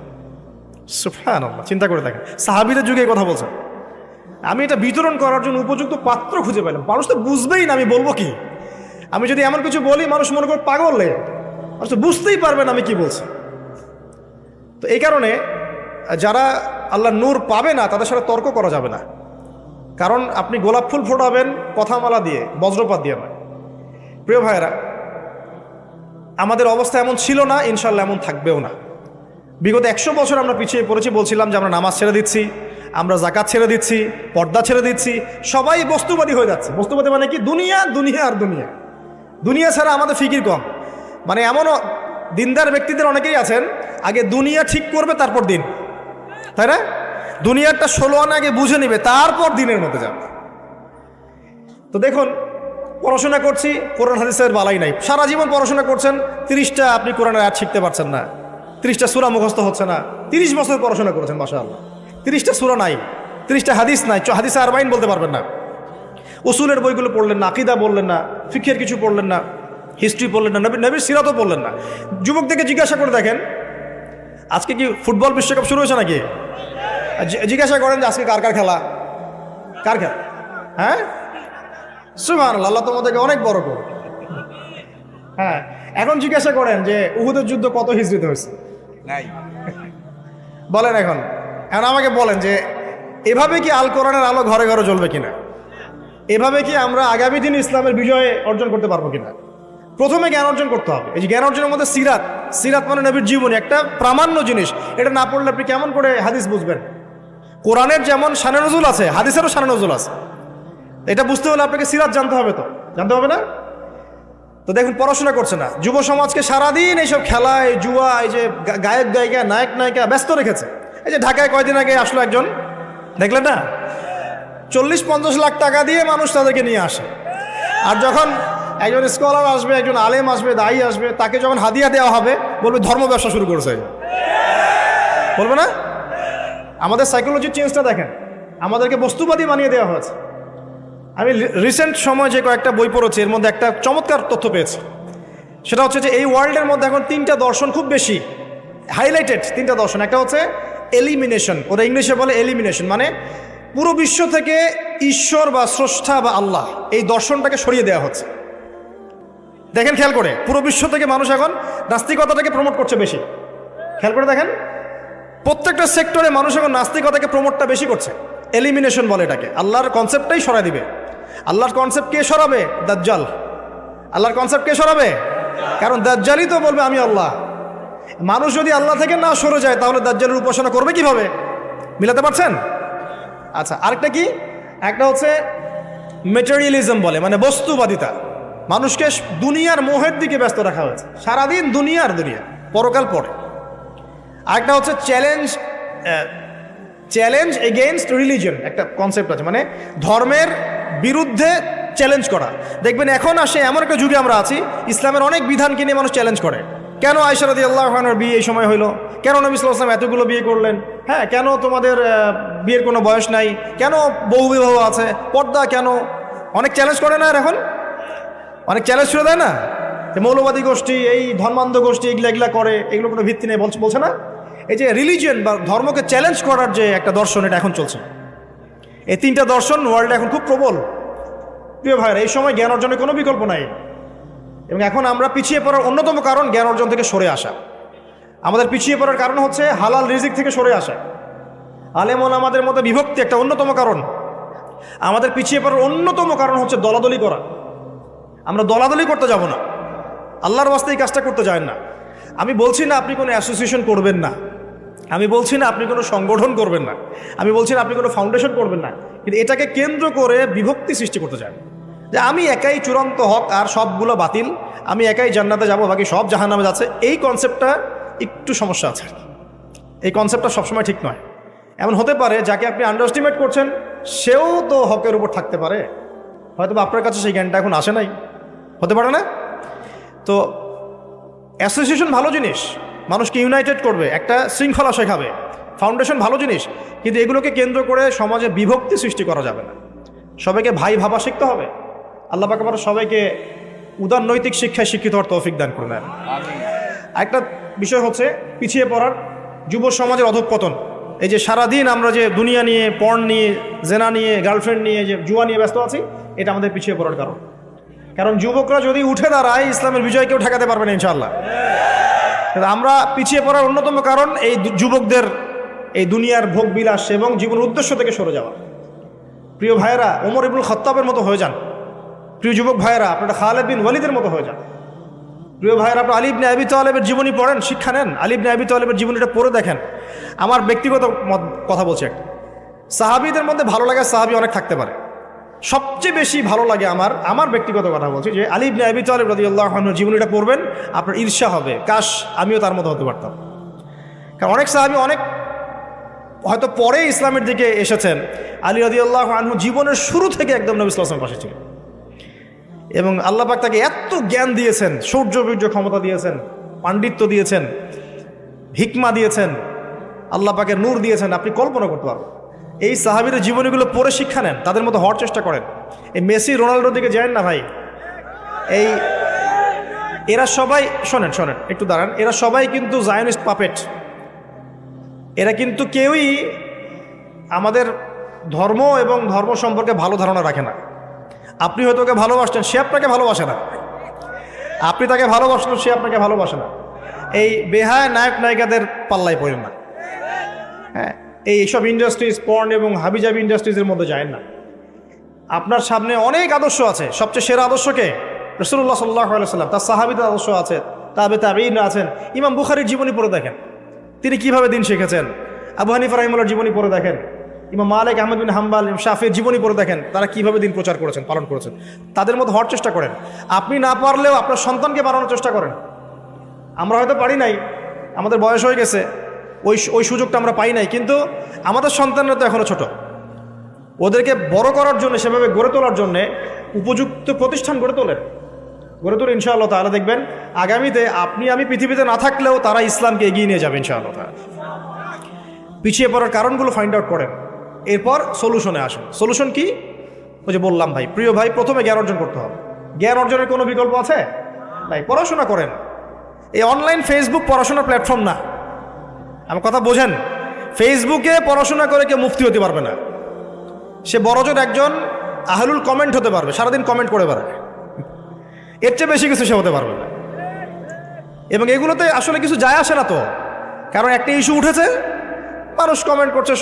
সুবহানাল্লাহ, চিন্তা করে দেখেন, সাহাবীদের যুগে এই কথা বলছেন, আমি এটা বিতরণ করার জন্য উপযুক্ত পাত্র খুঁজে পাইলাম। মানুষ তো বুঝবেই না আমি বলবো কি। আমি যদি এমন কিছু বলি মানুষ মনে করে পাগল, মানুষ তো বুঝতেই পারবেন আমি কি বলছি। তো এই কারণে যারা আল্লাহ নূর পাবে না তাদের সাথে তর্ক করা যাবে না। কারণ আপনি গোলাপ ফুল ফোটাবেন কথামালা দিয়ে, বজ্রপাত দিয়ে নয়। প্রিয় ভাইয়েরা, আমাদের অবস্থা এমন ছিল না, ইনশাল্লাহ এমন থাকবেও না। বিগত 100 বছর আমরা পিছিয়ে পড়েছি। বলছিলাম যে আমরা নামাজ ছেড়ে দিচ্ছি, আমরা জাকাত ছেড়ে দিচ্ছি, পর্দা ছেড়ে দিচ্ছি, সবাই বস্তুবাদী হয়ে যাচ্ছে। বস্তুবাদী মানে কি? দুনিয়া দুনিয়া আর দুনিয়া, দুনিয়া ছাড়া আমাদের ফিকির কম। মানে এমনও দিনদার ব্যক্তিদের অনেকেই আছেন, আগে দুনিয়া ঠিক করবে তারপর দিন, তাই না? দুনিয়াটা 16 আনা আগে বুঝে নিবে, তারপর দিনের মধ্যে যাবে। তো দেখুন, পড়াশোনা করছি, কোরআন হাদিসের বালাই নাই। সারা জীবন পড়াশোনা করছেন, 30টা আপনি কোরআনের আয়াত শিখতে পারছেন না, 30টা সূরা মুখস্থ হচ্ছে না। 30 বছর পড়াশোনা করেছেন, মাশাআল্লাহ, 30টা সূরা নাই, 30টা হাদিস নাই, হাদিসে আরবাইন বলতে পারবেন না, উসুলের বইগুলো পড়লেন না, আকীদা বললেন না, ফিকহের কিছু পড়লেন না, হিস্ট্রি পড়লেন না, নবীর সিরাতও পড়লেন না। যুবকদেরকে জিজ্ঞাসা করে দেখেন, আজকে কি ফুটবল বিশ্বকাপ শুরু হয়েছে নাকি? জিজ্ঞাসা করেন যে আজকে কার কার খেলা, কার খেলা? হ্যাঁ, সুবহানাল্লাহ, আল্লাহ তোমাদেরকে অনেক বড় করো। হ্যাঁ, এখন জিজ্ঞাসা করেন যে উহুদের যুদ্ধ কত হিজরিতে হয়েছে? নাই। বলেন এখন আমাকে বলেন যে এভাবে কি আল কোরআনের আলো ঘরে ঘরে জ্বলবে কিনা? এভাবে কি আমরা আগামী দিন ইসলামের বিজয় অর্জন করতে পারবো কিনা? প্রথমে জ্ঞান অর্জন করতে হবে। এই যে জ্ঞান অর্জনের মধ্যে সিরাত মানে নবীর জীবনী, একটা প্রামাণ্য জিনিস। এটা না পড়লে আপনি কেমন করে হাদিস বুঝবেন? কোরআনের যেমন শানে নজুল আছে, হাদিসেরও শানে নজুল আছে। এটা বুঝতে হলে আপনাকে সিরাত জানতে হবে, তো জানতে হবে না? তো দেখুন, পড়াশোনা করছে না যুব সমাজকে, সারাদিন এইসব খেলায়, জুয়া, এই যে গায়ক গায়িকা, নায়ক নায়িকা ব্যস্ত রেখেছে। এই যে ঢাকায় কয়দিন আগে আসলো একজন, দেখলেন না? 40-50 লাখ টাকা দিয়ে মানুষ তাদেরকে নিয়ে আসে। আর যখন একজন স্কলার আসবে, একজন আলেম আসবে, দায়ী আসবে, তাকে যখন হাদিয়া দেওয়া হবে বলবে ধর্ম ব্যবসা শুরু করেছে, বলবে না? আমাদের সাইকোলজির চেঞ্জটা দেখেন, আমাদেরকে বস্তুবাদী বানিয়ে দেওয়া হয়েছে। আমি রিসেন্ট সময় যে কয়েকটা বই পড়েছি, এর মধ্যে একটা চমৎকার তথ্য পেয়েছি। সেটা হচ্ছে যে এই ওয়ার্ল্ডের মধ্যে এখন 3টা দর্শন খুব বেশি হাইলাইটেড। 3টা দর্শন। একটা হচ্ছে এলিমিনেশন, ওরা ইংলিশে বলে এলিমিনেশন, মানে পুরো বিশ্ব থেকে ঈশ্বর বা স্রষ্টা বা আল্লাহ এই দর্শনটাকে সরিয়ে দেওয়া হচ্ছে। দেখেন, খেয়াল করে, পুরো বিশ্ব থেকে মানুষ এখন নাস্তিকতাটাকে প্রমোট করছে বেশি। খেয়াল করে দেখেন, প্রত্যেকটা সেক্টরে মানুষ এখন নাস্তিকতাকে প্রমোটটা বেশি করছে। এলিমিনেশন বলে এটাকে। আল্লাহর কনসেপ্টটাই সরাই দিবে। আল্লাহর কনসেপ্ট কে সরাবে? দাজ্জাল। আল্লাহর কনসেপ্ট কে সরাবে? কারণ দাজ্জালই তো বলবে আমি আল্লাহ। মানুষ যদি আল্লাহ থেকে না সরে যায় তাহলে দাজ্জালের উপাসনা করবে কিভাবে? মিলাতে পারছেন? আচ্ছা, আরেকটা কি? একটা হচ্ছে মেটেরিয়ালিজম বলে, মানে বস্তুবাদিতা। মানুষকে দুনিয়ার মোহের দিকে ব্যস্ত রাখা হয়েছে, সারাদিন দুনিয়া, পরকাল পড়ে। আরেকটা হচ্ছে চ্যালেঞ্জ এগেইনস্ট রিলিজন, একটা কনসেপ্ট আছে, মানে বিরুদ্ধে চ্যালেঞ্জ করা। দেখবেন এখন আসে এমন একটা যুগে আমরা আছি, ইসলামের অনেক বিধানকে নিয়ে মানুষ চ্যালেঞ্জ করে। কেন আয়েশা রাদিয়াল্লাহু আনহার বিয়ে এই সময় হইলো? কেন নবী সাল্লাল্লাহু আলাইহি ওয়াসাল্লাম এতগুলো বিয়ে করলেন? হ্যাঁ, কেন তোমাদের বিয়ের কোনো বয়স নাই? কেন বহু বিবাহ আছে? পর্দা কেন? অনেক চ্যালেঞ্জ করে না এখন? অনেক চ্যালেঞ্জ করে দেয় না? যে মৌলবাদী গোষ্ঠী, এই ধর্মান্ধ গোষ্ঠী এগুলা করে, এগুলো কোনো ভিত্তি নেই বলছে না? এই যে রিলিজিয়ন বা ধর্মকে চ্যালেঞ্জ করার যে একটা দর্শন, এটা এখন চলছে। এই তিনটা দর্শন ওয়ার্ল্ডে এখন খুব প্রবল। প্রিয় ভাইরা, এই সময় জ্ঞান অর্জনের কোনো বিকল্প নাই। এবং এখন আমরা পিছিয়ে পড়ার অন্যতম কারণ জ্ঞান অর্জন থেকে সরে আসা। আমাদের পিছিয়ে পড়ার কারণ হচ্ছে হালাল রিজিক থেকে সরে আসা। আলেম ওলামাদের মধ্যে বিভক্তি একটা অন্যতম কারণ। আমাদের পিছিয়ে পড়ার অন্যতম কারণ হচ্ছে দলাদলি করা। আমরা দলাদলি করতে যাব না, আল্লাহর ওয়াস্তে এই কাজটা করতে যায় না। আমি বলছি না আপনি কোনো অ্যাসোসিয়েশন করবেন না, আমি বলছি না আপনি কোনো সংগঠন করবেন না, আমি বলছি না আপনি কোনো ফাউন্ডেশন করবেন না, কিন্তু এটাকে কেন্দ্র করে বিভক্তি সৃষ্টি করতে চান যে আমি একাই চূড়ান্ত হক আর সবগুলো বাতিল, আমি একাই জান্নাতে যাব, বাকি সব জাহান্নামে যাচ্ছে। এই কনসেপ্টটা একটু সমস্যা আছে। এই কনসেপ্টটা সবসময় ঠিক নয়। এমন হতে পারে যাকে আপনি আন্ডার এস্টিমেট করছেন সেও তো হকের উপর থাকতে পারে, হয়তো আপনার কাছে সেই জ্ঞানটা এখন আসে নাই, হতে পারে না? তো অ্যাসোসিয়েশন ভালো জিনিস, মানুষকে ইউনাইটেড করবে, একটা শৃঙ্খলা শেখাবে। ফাউন্ডেশন ভালো জিনিস, কিন্তু এগুলোকে কেন্দ্র করে সমাজে বিভক্তি সৃষ্টি করা যাবে না। সবাইকে ভাই ভাবা শিখতে হবে। আল্লাহ পাক আমাদের সবাইকে উদার নৈতিক শিক্ষায় শিক্ষিত হওয়ার তৌফিক দান করুন। একটা বিষয় হচ্ছে পিছিয়ে পড়ার যুব সমাজের অধঃপতন। এই যে সারাদিন আমরা যে দুনিয়া নিয়ে, পর্ন নিয়ে, জেনা নিয়ে, গার্লফ্রেন্ড নিয়ে, যে জুয়া নিয়ে ব্যস্ত আছি, এটা আমাদের পিছিয়ে পড়ার কারণ। কারণ যুবকরা যদি উঠে দাঁড়ায়, ইসলামের বিজয় কেউ ঠেকাতে পারবে না ইনশাআল্লাহ। আমরা পিছিয়ে পড়ার অন্যতম কারণ এই যুবকদের এই দুনিয়ার ভোগ বিলাস এবং জীবনের উদ্দেশ্য থেকে সরে যাওয়া। প্রিয় ভাইয়েরা, ওমর ইবনুল খাত্তাবের মতো হয়ে যান। প্রিয় যুবক ভাইয়েরা, আপনারা খালিদ বিন ওয়ালিদের মতো হয়ে যান। প্রিয় ভাইয়েরা, আপনারা আলী ইবনে আবি তালেবের জীবনী পড়েন, শিক্ষা নেন। আলী ইবনে আবি তালেবের জীবনীটা পড়ে দেখেন। আমার ব্যক্তিগত কথা বলছি, একটা সাহাবীদের মধ্যে ভালো লাগা সাহাবী অনেক থাকতে পারে, সবচেয়ে বেশি ভালো লাগে আমার ব্যক্তিগত কথা বলছি যে আলী ইবনে আবি তালেব রাদিয়াল্লাহু আনহুর জীবনীটা পড়বেন, আপনার ঈর্ষা হবে, কাশ আমিও তার মতো হতে পারতাম। কারণ অনেক সাহাবী অনেক হয়তো পরে ইসলামের দিকে এসেছেন। আলী রাদিয়াল্লাহু আনহু জীবনের শুরু থেকে একদম নবী সাল্লাল্লাহু আলাইহি ওয়াসাল্লামের পাশে ছিলেন, এবং আল্লাহ পাক তাকে এত জ্ঞান দিয়েছেন, শৌর্য ক্ষমতা দিয়েছেন, পাণ্ডিত্য দিয়েছেন, হিকমা দিয়েছেন, আল্লাহ পাকের নূর দিয়েছেন, আপনি কল্পনা করতে পারবেন। এই সাহাবীদের জীবনীগুলো পড়ে শিক্ষা নেন, তাদের মতো হওয়ার চেষ্টা করেন। এই মেসি রোনাল্ডোর দিকে যায় না ভাই। এরা সবাই শোনেন একটু দাঁড়ান, এরা সবাই কিন্তু জায়নিস্ট পাপেট। এরা কিন্তু কেউই আমাদের ধর্ম এবং ধর্ম সম্পর্কে ভালো ধারণা রাখে না। আপনি হয়তো ওকে ভালোবাসছেন, সে আপনাকে ভালোবাসে না। আপনি তাকে ভালোবাসলেন, সে আপনাকে ভালোবাসে না। এই বেহায় নায়ক নায়িকাদের পাল্লায় পড়েন না। হ্যাঁ, এইসব ইন্ডাস্ট্রিজ, পর্ন এবং হাবিজাবি ইন্ডাস্ট্রিজের মধ্যে যায় না। আপনার সামনে অনেক আদর্শ আছে। সবচেয়ে সেরা আদর্শকে রাসূলুল্লাহ সাল্লাল্লাহু আলাইহি ওয়াসাল্লাম, তার সাহাবীদের আদর্শ আছে, তাবেঈন আছেন। ইমাম বুখারীর জীবনী পড়ে দেখেন, তিনি কিভাবে দিন শিখেছেন। আবু হানিফা রাহিমাহুল্লাহর জীবনী পড়ে দেখেন। ইমাম মালিক, আহমদ বিন হাম্বল, শাফিঈর জীবনী পড়ে দেখেন, তারা কিভাবে দিন প্রচার করেছেন, পালন করেছেন। তাদের মতো হওয়ার চেষ্টা করেন। আপনি না পারলেও আপনার সন্তানকে বানানোর চেষ্টা করেন। আমরা হয়তো পারি নাই, আমাদের বয়স হয়ে গেছে, ওই সুযোগটা আমরা পাই নাই, কিন্তু আমাদের সন্তানরা তো এখনো ছোট। ওদেরকে বড় করার জন্য, সেভাবে গড়ে তোলার জন্য উপযুক্ত প্রতিষ্ঠান গড়ে তুলে ইনশাআল্লাহ তাআলা দেখবেন আগামীতে আপনি আমি পৃথিবীতে না থাকলেও তারা ইসলামকে এগিয়ে নিয়ে যাবে ইনশাআল্লাহ তাআলা। পিছিয়ে পড়ার কারণগুলো ফাইন্ড আউট করেন, এরপর সলিউশনে আসুন। সলিউশন কি? ওই যে বললাম ভাই, প্রিয় ভাই, প্রথমে জ্ঞান অর্জন করতে হবে। জ্ঞান অর্জনের কোনো বিকল্প আছে? ভাই পড়াশোনা করেন। এই অনলাইন ফেসবুক পড়াশোনার প্ল্যাটফর্ম না, আমার কথা বোঝেন। ফেসবুকে পড়াশোনা করে কেউ মুফতি হতে পারবে না। সে বড়জোর একজন আহলুল কমেন্ট হতে পারবে, সারাদিন কমেন্ট করে বেড়ায়, এর চেয়ে বেশি কিছু সে হতে পারবে না। এবং এগুলোতে আসলে কিছু যায় আসে না তো, কারণ একটা ইস্যু উঠেছে, মানুষ কমেন্ট করছে,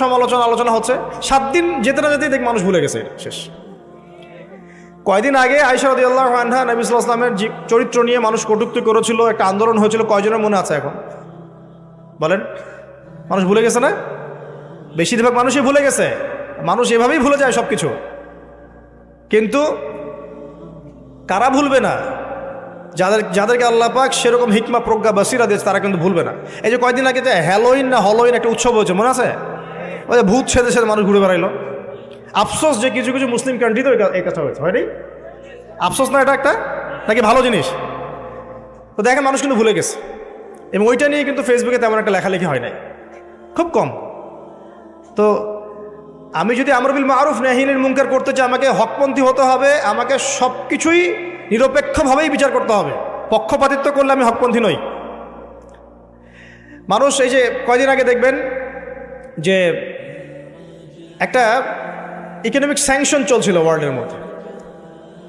আলোচনা হচ্ছে, 7 দিন যেতে না যেতেই দেখ মানুষ ভুলে গেছে, শেষ। কয়দিন আগে আয়েশা রাদিয়াল্লাহু আনহা নবী সাল্লাল্লাহু আলাইহি ওয়াসাল্লামের চরিত্র নিয়ে মানুষ কটূক্তি করেছিল, একটা আন্দোলন হয়েছিল, কয়জনের মনে আছে এখন বলেন? মানুষ ভুলে গেছে না? বেশিরভাগ মানুষই ভুলে গেছে। মানুষ এভাবেই ভুলে যায় সব কিছু। কিন্তু কারা ভুলবে না? যাদেরকে আল্লাহ পাক সেরকম হিকমা, প্রজ্ঞা, বাসিরা দিয়েছে, তারা কিন্তু ভুলবে না। এই যে কয়দিন আগে যে হ্যালোইন একটা উৎসব হয়েছে, মনে আছে? ওই যে ভূত সেদে মানুষ ঘুরে বেড়াইলো। আফসোস যে কিছু কিছু মুসলিম কান্ট্রিতেও এই কাজটা হয়েছে, হয়নি? আফসোস না এটা একটা, নাকি ভালো জিনিস? তো দেখেন মানুষ কিন্তু ভুলে গেছে, এবং ওইটা নিয়ে কিন্তু ফেসবুকে তেমন একটা লেখালেখি হয় নাই, খুব কম। তো আমি যদি আমর বিল মারুফ নাহি আনিল মুনকার করতে চাই, আমাকে হকপন্থী হতে হবে, আমাকে সব কিছুই নিরপেক্ষভাবেই বিচার করতে হবে। পক্ষপাতিত্ব করলে আমি হকপন্থী নই। মানুষ এই যে কয়দিন আগে দেখবেন যে একটা ইকোনমিক স্যাংশন চলছিল ওয়ার্ল্ডের মধ্যে,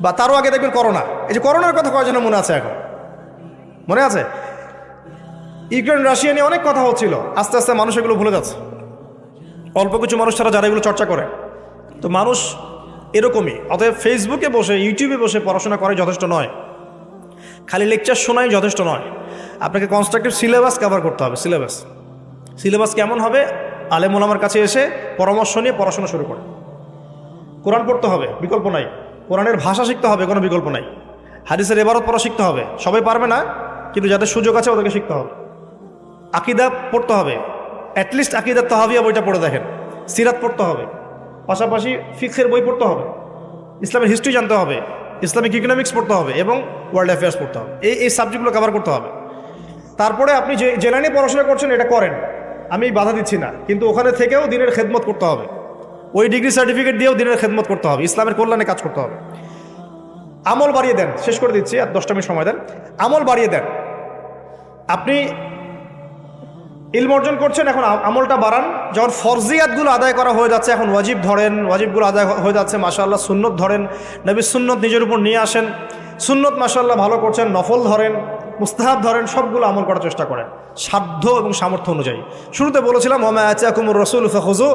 বা তারও আগে দেখবেন করোনা। এই যে করোনার কথা কয়জনের মনে আছে? এখন মনে আছে? ইউক্রেন রাশিয়া নিয়ে অনেক কথা হচ্ছিল, আস্তে আস্তে মানুষ এগুলো ভুলে যাচ্ছে। অল্প কিছু মানুষ ছাড়া যারা এগুলো চর্চা করে, তো মানুষ এরকমই। অতএব ফেসবুকে বসে, ইউটিউবে বসে পড়াশোনা করে যথেষ্ট নয়, খালি লেকচার শোনাই যথেষ্ট নয়। আপনাকে কনস্ট্রাকটিভ সিলেবাস কভার করতে হবে। সিলেবাস কেমন হবে? আলেম ওলামার কাছে এসে পরামর্শ নিয়ে পড়াশোনা শুরু করে। কোরআন পড়তে হবে, বিকল্প নাই। কোরআনের ভাষা শিখতে হবে, কোনো বিকল্প নাই। হাদিসের ইবারত পড়া শিখতে হবে, সবাই পারবে না, কিন্তু যাদের সুযোগ আছে ওদেরকে শিখতে হবে। আকীদা পড়তে হবে, অ্যাটলিস্ট আকীদা তাহাবিয়া বইটা পড়ে দেখেন। সিরাত পড়তে হবে, পাশাপাশি ফিকহের বই পড়তে হবে, ইসলামের হিস্ট্রি জানতে হবে, ইসলামিক ইকোনমিক্স পড়তে হবে, এবং ওয়ার্ল্ড অ্যাফেয়ার্স পড়তে হবে। এই সাবজেক্টগুলো কভার করতে হবে। তারপরে আপনি যে লাইনে পড়াশোনা করছেন এটা করেন, আমি বাধা দিচ্ছি না, কিন্তু ওখানে থেকেও দিনের খেদমত করতে হবে। ওই ডিগ্রি সার্টিফিকেট দিয়েও দিনের খেদমত করতে হবে, ইসলামের কল্যাণে কাজ করতে হবে। আমল বাড়িয়ে দেন, শেষ করে দিচ্ছি, আর 10টা মিনিট সময় দেন। আমল বাড়িয়ে দেন। আপনি ইলম অর্জন করছেন, এখন আমলটা বাড়ান। যখন ফরজিয়াতগুলো আদায় করা হয়ে যাচ্ছে, এখন ওয়াজিব ধরেন, ওয়াজিবগুলো আদায় হয়ে যাচ্ছে, মাশাআল্লাহ সুন্নত ধরেন, নবীর সুন্নত নিজের উপর নিয়ে আসেন, সুন্নত মাশাআল্লাহ ভালো করছেন, নফল ধরেন, মুস্তাহাব ধরেন, সবগুলো আমল করার চেষ্টা করেন সাধ্য এবং সামর্থ্য অনুযায়ী। শুরুতে বলেছিলাম ওমা আতাকুমুর রাসূল ফাখুযু,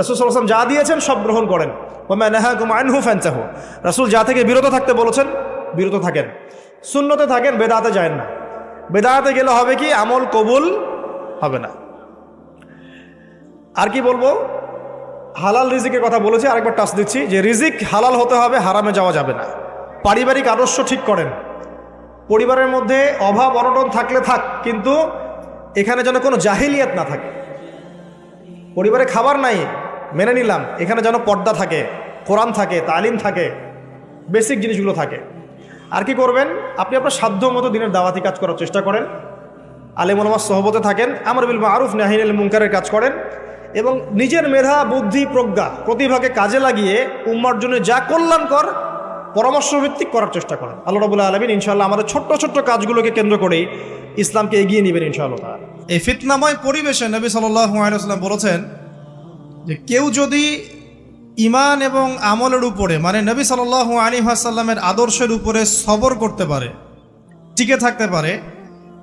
রাসূল সাল্লাল্লাহু আলাইহি ওয়াসাল্লাম যা দিয়েছেন সব গ্রহণ করেন। ওমা নাহাকুম আনহু ফানতাহু, রাসূল যা থেকে বিরত থাকতে বলেছেন বিরত থাকেন, সুন্নতে থাকেন, বেদাতে যায় না। বেদাতে গেলে হবে কি? আমল কবুল হবে না। আর কি বলবো? হালাল রিজিকের কথা বলেছি, আরেকবার টাচ দিচ্ছি যে রিজিক হালাল হতে হবে, হারামে যাওয়া যাবে না। পারিবারিক আদর্শ ঠিক করেন। পরিবারের মধ্যে অভাব অনটন থাকলে থাক, কিন্তু এখানে যেন কোনো জাহিলিয়াত না থাকে। পরিবারে খাবার নাই মেনে নিলাম, এখানে যেন পর্দা থাকে, কোরআন থাকে, তালিম থাকে, বেসিক জিনিসগুলো থাকে। আর কি করবেন? আপনি আপনার সাধ্য মতো দিনের দাওয়াতি কাজ করার চেষ্টা করেন, আলেম ওলামার সহবতে থাকেন, আমর বিল মারুফ নাহি আনিল মুনকারের কাজ করেন, এবং নিজের মেধা, বুদ্ধি, প্রজ্ঞা, প্রতিভাকে কাজে লাগিয়ে উম্মার জন্য যা কল্যাণকর পরামর্শভিত্তিক করার চেষ্টা করেন। আল্লাহ রাব্বুল আলামিন ইনশাআল্লাহ আমাদের ছোট্ট ছোট্ট কাজগুলোকে কেন্দ্র করেই ইসলামকে এগিয়ে নেবেন ইনশাআল্লাহ। এই ফিতনাময় পরিবেশে নবী সাল্লাল্লাহু আলাইহি ওয়াসাল্লাম বলেছেন যে কেউ যদি ঈমান এবং আমলের উপরে, মানে নবী সাল্লাল্লাহু আলাইহি ওয়াসাল্লামের আদর্শের উপরে সবর করতে পারে, টিকে থাকতে পারে,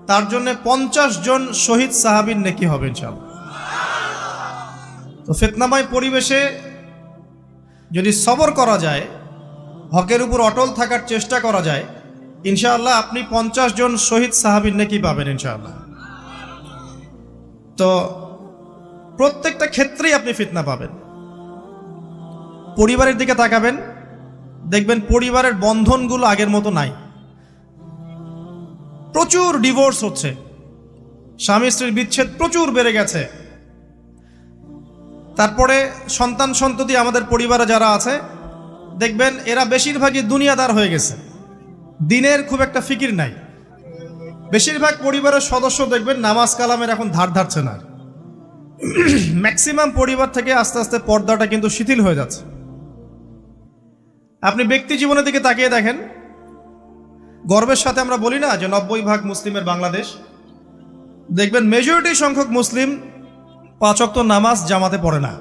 তার জন্য 50 জন শহীদ সাহাবীর নেকি হবে ইনশাআল্লাহ। তো ফিতনাময় পরিবেশে যদি সবর করা যায়, হকের উপর অটল থাকার চেষ্টা করা যায়, ইনশাআল্লাহ আপনি 50 জন শহীদ সাহাবীর নেকি পাবেন ইনশাআল্লাহ। তো প্রত্যেকটা ক্ষেত্রেই আপনি ফিতনা পাবেন। পরিবারের দিকে তাকাবেন, দেখবেন পরিবারের বন্ধনগুলো আগের মতো নাই। প্রচুর ডিভোর্স হচ্ছে, স্বামী স্ত্রীর বিচ্ছেদ প্রচুর বেড়ে গেছে। তারপরে সন্তান সন্ততি আমাদের পরিবারে যারা আছে, দেখবেন এরা বেশিরভাগই দুনিয়াদার হয়ে গেছে, দিনের খুব একটা ফিকির নাই। বেশিরভাগ পরিবারের সদস্য দেখবেন নামাজ কালামের এখন ধার ধারছে না। ম্যাক্সিমাম পরিবার থেকে আস্তে আস্তে পর্দাটা কিন্তু শিথিল হয়ে যাচ্ছে। আপনি ব্যক্তি জীবনের দিকে তাকিয়ে দেখেন, গর্বের সাথে আমরা বলি না যে 90% মুসলিমের বাংলাদেশ, দেখবেন মেজরিটি সংখ্যক মুসলিম 5 ওয়াক্ত নামাজ জামাতে পড়ে না।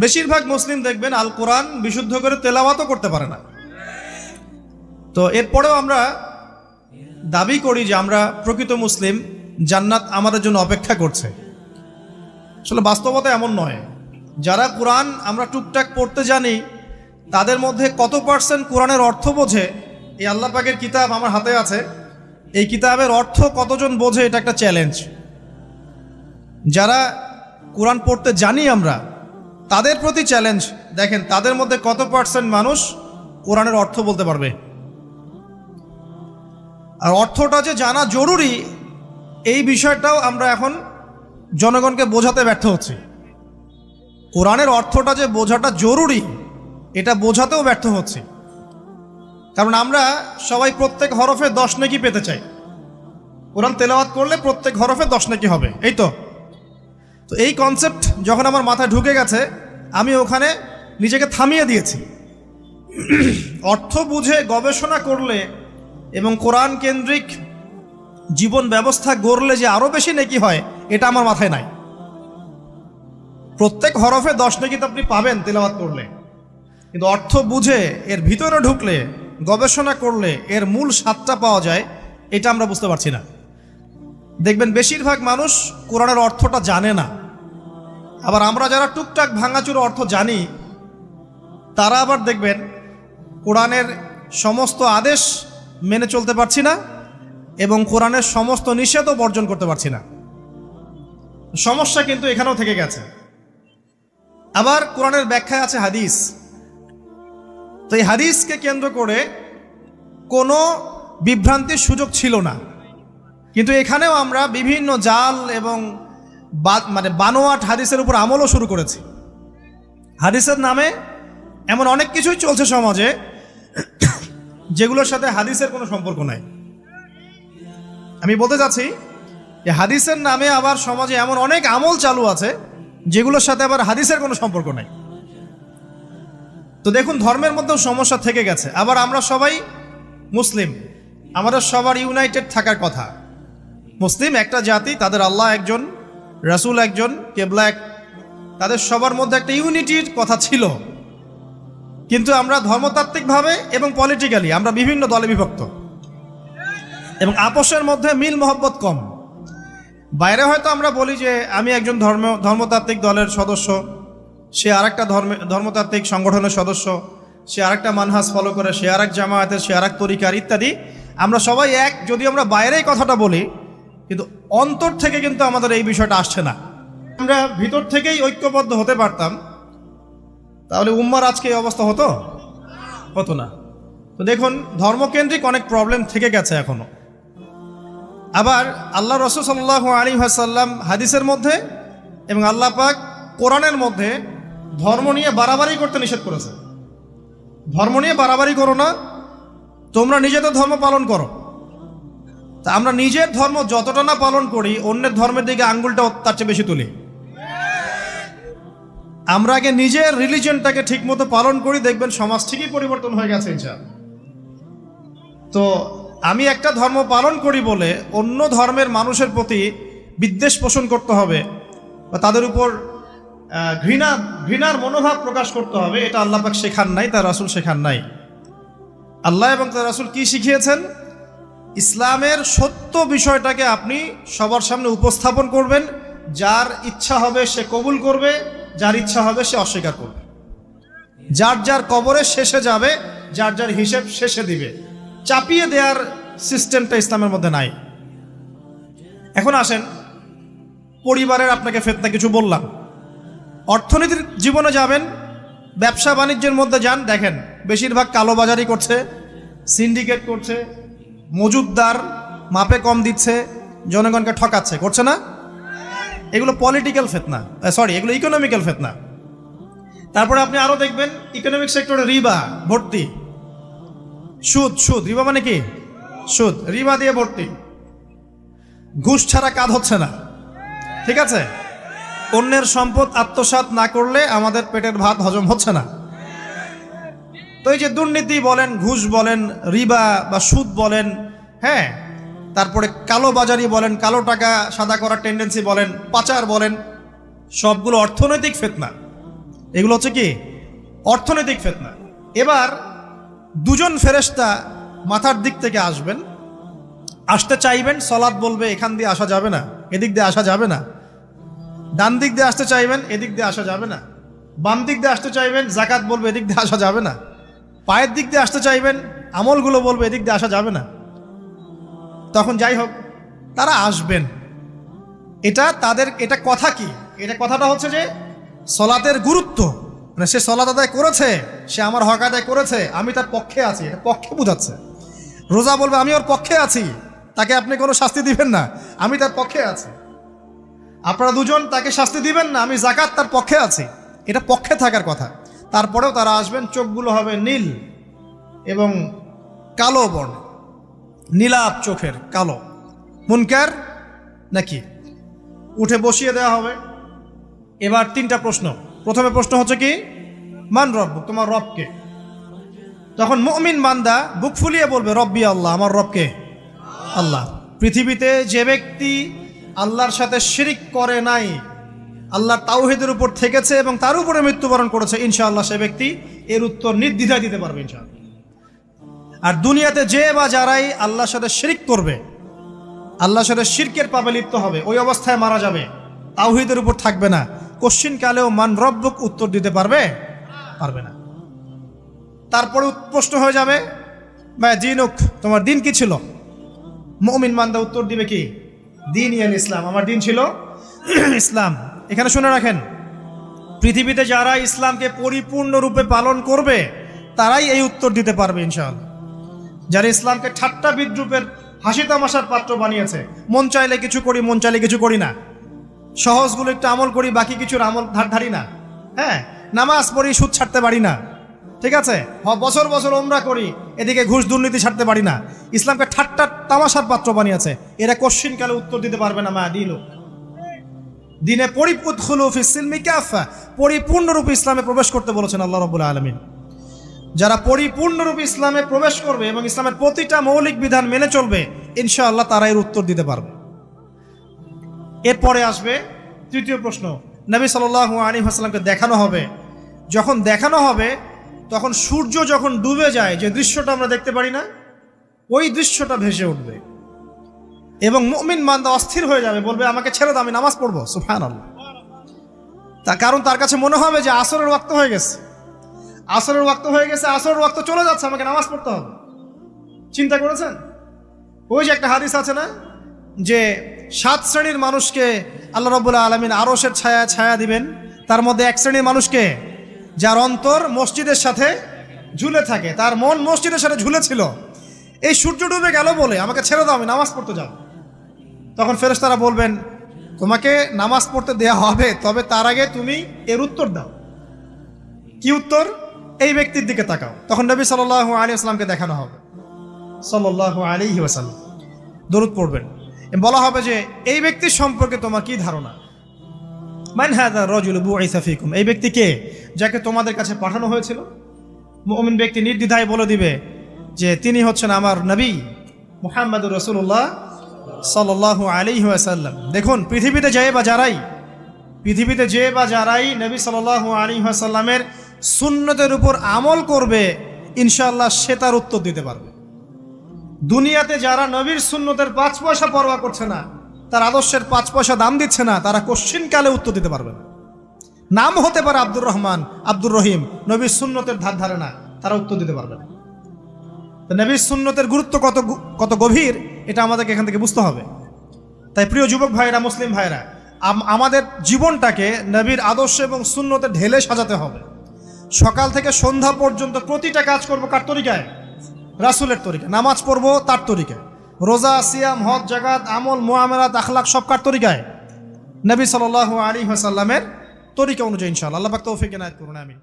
বেশিরভাগ মুসলিম দেখবেন আল কোরআন বিশুদ্ধ করে তেলাওয়াতও করতে পারে না। তো এরপরেও আমরা দাবি করি যে আমরা প্রকৃত মুসলিম, জান্নাত আমাদের জন্য অপেক্ষা করছে। আসলে বাস্তবতা এমন নয়। যারা কোরআন আমরা টুকটাক পড়তে জানি, তাদের মধ্যে কত পার্সেন্ট কোরআনের অর্থ বোঝে? এই আল্লাহ পাকের কিতাব আমার হাতে আছে, এই কিতাবের অর্থ কতজন বোঝে? এটা একটা চ্যালেঞ্জ। যারা কোরআন পড়তে জানি আমরা, তাদের প্রতি চ্যালেঞ্জ, দেখেন তাদের মধ্যে কত পার্সেন্ট মানুষ কোরআনের অর্থ বলতে পারবে। আর অর্থটা যে জানা জরুরি, এই বিষয়টাও আমরা এখন জনগণকে বোঝাতে ব্যর্থ হচ্ছি। কোরআনের অর্থটা যে বোঝাটা জরুরি এটা বোঝাতেও ব্যর্থ হচ্ছে। কারণ আমরা সবাই প্রত্যেক হরফে 10 নেকি পেতে চাই। কোরআন তেলাওয়াত করলে প্রত্যেক হরফে 10 নেকি হবে, এই তো। তো এই কনসেপ্ট যখন আমার মাথায় ঢুকে গেছে, আমি ওখানে নিজেকে থামিয়ে দিয়েছি। অর্থ বুঝে গবেষণা করলে এবং কোরআন কেন্দ্রিক জীবন ব্যবস্থা গড়লে যে আরও বেশি নেকি হয়, এটা আমার মাথায় নাই। প্রত্যেক হরফে 10 নেকি তো আপনি পাবেন তেলাওয়াত করলে, কিন্তু অর্থ বুঝে এর ভিতরে ঢুকলে, গবেষণা করলে এর মূল স্বাদটা পাওয়া যায়, এটা আমরা বুঝতে পারছি না। দেখবেন বেশিরভাগ মানুষ কোরআনের অর্থটা জানে না। আবার আমরা যারা টুকটাক ভাঙাচুরো অর্থ জানি, তারা আবার দেখবেন কোরআনের সমস্ত আদেশ মেনে চলতে পারছি না এবং কোরআনের সমস্ত নিষেধও বর্জন করতে পারছি না। সমস্যা কিন্তু এখানেও থেকে গেছে। আবার কোরআনের ব্যাখ্যায় আছে হাদিস। তো এই হাদিসকে কেন্দ্র করে কোনো বিভ্রান্তির সুযোগ ছিল না, কিন্তু এখানেও আমরা বিভিন্ন জাল এবং বানোয়াট হাদিসের উপর আমলও শুরু করেছি। হাদিসের নামে এমন অনেক কিছুই চলছে সমাজে যেগুলোর সাথে হাদিসের কোনো সম্পর্ক নাই। আমি বলতে চাচ্ছি যে হাদিসের নামে আবার সমাজে এমন অনেক আমল চালু আছে যেগুলোর সাথে আবার হাদিসের কোনো সম্পর্ক নাই। তো দেখুন, ধর্মের মধ্যেও সমস্যা থেকে গেছে। আবার আমরা সবাই মুসলিম, আমাদের সবার ইউনাইটেড থাকার কথা। মুসলিম একটা জাতি, তাদের আল্লাহ একজন, রাসূল একজন, কেবলা এক, তাদের সবার মধ্যে একটা ইউনিটির কথা ছিল। কিন্তু আমরা ধর্মতাত্ত্বিকভাবে এবং পলিটিক্যালি আমরা বিভিন্ন দলে বিভক্ত এবং আপোষের মধ্যে মিল মহব্বত কম। বাইরে হয়তো আমরা বলি যে আমি একজন ধর্মতাত্ত্বিক দলের সদস্য, সে আরেকটা ধর্মতাত্ত্বিক সংগঠনের সদস্য, সে আরেকটা মানহাজ ফলো করে, সে আরেক জামায়াতের, সে আরেক তরিকার ইত্যাদি। আমরা সবাই এক, যদি আমরা বাইরেই কথাটা বলি, কিন্তু অন্তর থেকে কিন্তু আমাদের এই বিষয়টা আসছে না। আমরা ভিতর থেকেই ঐক্যবদ্ধ হতে পারতাম, তাহলে উম্মার আজকে এই অবস্থা হতো না। তো দেখুন, ধর্মকেন্দ্রিক অনেক প্রবলেম থেকে গেছে এখনো। আবার আল্লাহ রাসূল সাল্লাল্লাহু আলাইহি ওয়াসাল্লাম হাদিসের মধ্যে এবং আল্লাহ পাক কোরআনের মধ্যে ধর্ম নিয়ে বাড়াবাড়ি করতে নিষেধ করেছে। ধর্ম নিয়ে বাড়াবাড়ি করো না, তোমরা নিজেদের ধর্ম পালন করো। তা আমরা নিজের ধর্ম যতটা না পালন করি, অন্যের ধর্মের দিকে আঙ্গুলটা তার চেয়ে বেশি তুলি। আমরা আগে নিজের রিলিজিয়নটাকে ঠিকমতো পালন করি, দেখবেন সমাজ ঠিকই পরিবর্তন হয়ে গেছে ইনশাআল্লাহ। তো আমি একটা ধর্ম পালন করি বলে অন্য ধর্মের মানুষের প্রতি বিদ্বেষ পোষণ করতে হবে বা তাদের উপর ঘৃণার মনোভাব প্রকাশ করতে হবে, এটা আল্লাহ পাক শেখান নাই, তার রাসূল শেখান নাই। আল্লাহ এবং তার রাসূল কি শিখিয়েছেন? ইসলামের সত্য বিষয়টাকে আপনি সবার সামনে উপস্থাপন করবেন, যার ইচ্ছা হবে সে কবুল করবে, যার ইচ্ছা হবে সে অস্বীকার করবে। যার যার কবরে শেষে যাবে, যার যার হিসেব শেষে দিবে। চাপিয়ে দেওয়ার সিস্টেমটা ইসলামের মধ্যে নাই। এখন আসেন, পরিবারের আপনাকে ফিতনা কিছু বললাম। অর্থনীতির জীবনে যাবেন, ব্যবসা বাণিজ্যের মধ্যে যান, দেখেন বেশিরভাগ কালোবাজারি করছে, সিন্ডিকেট করছে, মজুদদার মাপে কম দিচ্ছে, জনগণকে ঠকাচ্ছে, করছে না? এগুলো পলিটিক্যাল ফিতনা, এগুলো ইকোনমিক্যাল ফিতনা। তারপরে আপনি আরো দেখবেন ইকোনমিক সেক্টরে রিবা ভর্তি, সুদ। রিবা মানে কি? সুদ, রিবা দিয়ে ভর্তি। ঘুষ ছাড়া কাজ হচ্ছে না, ঠিক আছে? অন্যের সম্পদ আত্মসাৎ না করলে আমাদের পেটের ভাত হজম হচ্ছে না। তো এই যে দুর্নীতি বলেন, ঘুষ বলেন, রিবা বা সুদ বলেন, হ্যাঁ, তারপরে কালো বাজারি বলেন, কালো টাকা সাদা করার টেন্ডেন্সি বলেন, পাচার বলেন, সবগুলো অর্থনৈতিক ফিতনা। এগুলো হচ্ছে কি? অর্থনৈতিক ফিতনা। এবার দুজন ফেরেশতা মাথার দিক থেকে আসতে চাইবেন, সালাত বলবে এখান দিয়ে আসা যাবে না, এদিক দিয়ে আসা যাবে না। ডান দিক দিয়ে আসতে চাইবেন, এদিক দিয়ে আসা যাবে না। বাম দিক দিয়ে আসতে চাইবেন, যাকাত বলবে এদিক দিয়ে আসা যাবে না। পায়ের দিক দিয়ে আসতে চাইবেন, আমলগুলো বলবে এদিক দিয়ে আসা যাবে না। তখন যাই হোক, তারা আসবেন। এটা কথা কি? এটা কথাটা হচ্ছে যে সলাতের গুরুত্ব, মানে সে সলাত আদায় করেছে, সে আমার হক আদায় করেছে, আমি তার পক্ষে আছি, এটা পক্ষে বোঝাচ্ছে। রোজা বলবে আমি ওর পক্ষে আছি, তাকে আপনি কোনো শাস্তি দিবেন না, আমি তার পক্ষে আছি। আপনারা দুজন তাকে শাস্তি দিবেন না, আমি যাকাত তার পক্ষে আছি। এটা পক্ষে থাকার কথা। তারপরেও তারা আসবেন, চোখগুলো হবে নীল এবং কালো বর্ণ, নীলাপ চোখের কালো। মুনকার নাকি উঠে বসিয়ে দেওয়া হবে। এবার 3টা প্রশ্ন। প্রথমে প্রশ্ন হচ্ছে কি, মান রব্বুক, তোমার রবকে? তখন মুমিন বান্দা বুক ফুলিয়ে বলবে রব্বি আল্লাহ, আমার রবকে আল্লাহ। পৃথিবীতে যে ব্যক্তি আল্লাহর সাথে শিরিক করে নাই, আল্লাহর তাওহীদের উপর থেকেছে এবং তার উপরে মৃত্যুবরণ করেছে, ইনশাআল্লাহ সে ব্যক্তি এর উত্তর নির্দ্বিধায় দিতে পারবে ইনশাআল্লাহ। আর দুনিয়াতে যে বা যারাই আল্লাহর সাথে শিরিক করবে, আল্লাহর সাথে শিরকের পাপে লিপ্ত হবে, ওই অবস্থায় মারা যাবে, তাওহীদের উপর থাকবে না, কোশ্চিনকালেও মান রব্বুক উত্তর দিতে পারবে না। তারপরে প্রশ্ন হয়ে যাবে মা দিনুক, তোমার দিন কি ছিল? মুমিন বান্দা উত্তর দিবে কি, দিন ইয়াল ইসলাম, আমার দিন ছিল ইসলাম। এখানে শুনে রাখেন, পৃথিবীতে যারা ইসলামকে পরিপূর্ণরূপে পালন করবে তারাই এই উত্তর দিতে পারবে ইনশাআল্লাহ। যারা ইসলামকে ঠাট্টা বিদ্রুপের হাসি তামাশার পাত্র বানিয়েছে, মন চাইলে কিছু করি, মন চাইলে কিছু করি না, সহজগুলো একটু আমল করি, বাকি কিছুর আমল ধারি না, হ্যাঁ, নামাজ পড়ি, সুদ ছাড়তে পারি না, ঠিক আছে, বছর বছর উমরা করি, এদিকে ঘুষ দুর্নীতি ছাড়তে পারি না, ইসলামকে ঠাট্টা তামাশার পাত্র বানিয়েছে, এরা কোশ্চিনকালে উত্তর দিতে পারবে না মা দিনুক। দিনে পরিপূর্ণরূপে ইসলামে প্রবেশ করতে বলেছেন আল্লাহ রাব্বুল আলামিন। যারা পরিপূর্ণরূপে ইসলামে প্রবেশ করবে এবং ইসলামের প্রতিটা মৌলিক বিধান মেনে চলবে, ইনশাআল্লাহ তারা এর উত্তর দিতে পারবে। এরপরে আসবে 3য় প্রশ্ন। নবী সাল্লাল্লাহু আলাইহি ওয়াসাল্লামকে দেখানো হবে। যখন দেখানো হবে তখন সূর্য যখন ডুবে যায়, যে দৃশ্যটা আমরা দেখতে পারি না, ওই দৃশ্যটা ভেসে উঠবে এবং মুমিন বান্দা অস্থির হয়ে যাবে, বলবে আমাকে ছেড়ে দাও, আমি নামাজ পড়বো। সুবহানাল্লাহ। কারণ তার কাছে মনে হবে যে আসরের ওয়াক্ত হয়ে গেছে, আসরের ওয়াক্ত চলে যাচ্ছে, আমাকে নামাজ পড়তে হবে। চিন্তা করেছেন? ওই যে একটা হাদিস আছে না, যে 7 শ্রেণীর মানুষকে আল্লাহ রাব্বুল আলামিন আরশের ছায়া দিবেন, তার মধ্যে 1 শ্রেণীর মানুষকে যার অন্তর মসজিদের সাথে ঝুলে থাকে, তার মন মসজিদের সাথে ঝুলে ছিল, এই সূর্য ডুবে গেল বলে আমাকে ছেড়ে দাও, আমি নামাজ পড়তে যাব। তখন ফেরেশতারা বলবেন তোমাকে নামাজ পড়তে দেয়া হবে, তবে তার আগে তুমি এর উত্তর দাও। কি উত্তর? এই ব্যক্তির দিকে তাকাও। তখন নবী সাল্লাল্লাহু আলাইহি ওয়াসাল্লামকে দেখানো হবে, সাল্লাল্লাহু আলাইহি ওয়াসাল্লাম দরুদ পড়বেন। বলা হবে যে এই ব্যক্তির সম্পর্কে তোমার কি ধারণা? মান হাযা রাজুলু বুইসা ফীকুম, এই ব্যক্তি কে, যাকে তোমাদের কাছে পাঠানো হয়েছিল? মুমিন ব্যক্তি নির্দ্বিধায় বলে দিবে যে তিনি হচ্ছেন আমার নবী মুহাম্মদুর রাসূলুল্লাহ সাল্লাল্লাহু আলাইহি ওয়াসাল্লাম। দেখুন, পৃথিবীতে যে বা যারাই নবী সাল্লাল্লাহু আলাইহি ওয়াসাল্লামের সুন্নতের উপর আমল করবে, ইনশাআল্লাহ সে তার উত্তর দিতে পারবে। দুনিয়াতে যারা নবীর সুন্নতের 5 পয়সা পরোয়া করছে না, তার আদর্শের 5 পয়সা দাম দিচ্ছে না, তারা কোশ্চিনকালে উত্তর দিতে পারবে না। নাম হতে পারে আব্দুর রহমান, আব্দুর রহিম, নবীর সুন্নতের ধারে না, তারা উত্তর দিতে পারবে না। তো নবীর সুন্নতের গুরুত্ব কত গভীর, এটা আমাদেরকে এখান থেকে বুঝতে হবে। তাই প্রিয় যুবক ভাইরা, মুসলিম ভাইরা, আমাদের জীবনটাকে নবীর আদর্শ এবং সুন্নতে ঢেলে সাজাতে হবে। সকাল থেকে সন্ধ্যা পর্যন্ত প্রতিটা কাজ করব কার তরিকায়? রাসূলের তরিকায়। নামাজ পড়বো তার তরিকায়, রোজা, সিয়াম, হজ, জাকাত, আমল, মুআমালাত, আখলাক সব কার তরিকায়? নবী সাল্লাল্লাহু আলাইহি ওয়াসাল্লামের তরিকা অনুযায়ী ইনশাআল্লাহ। আল্লাহ পাক তৌফিক এনায়েত করুন, আমিন।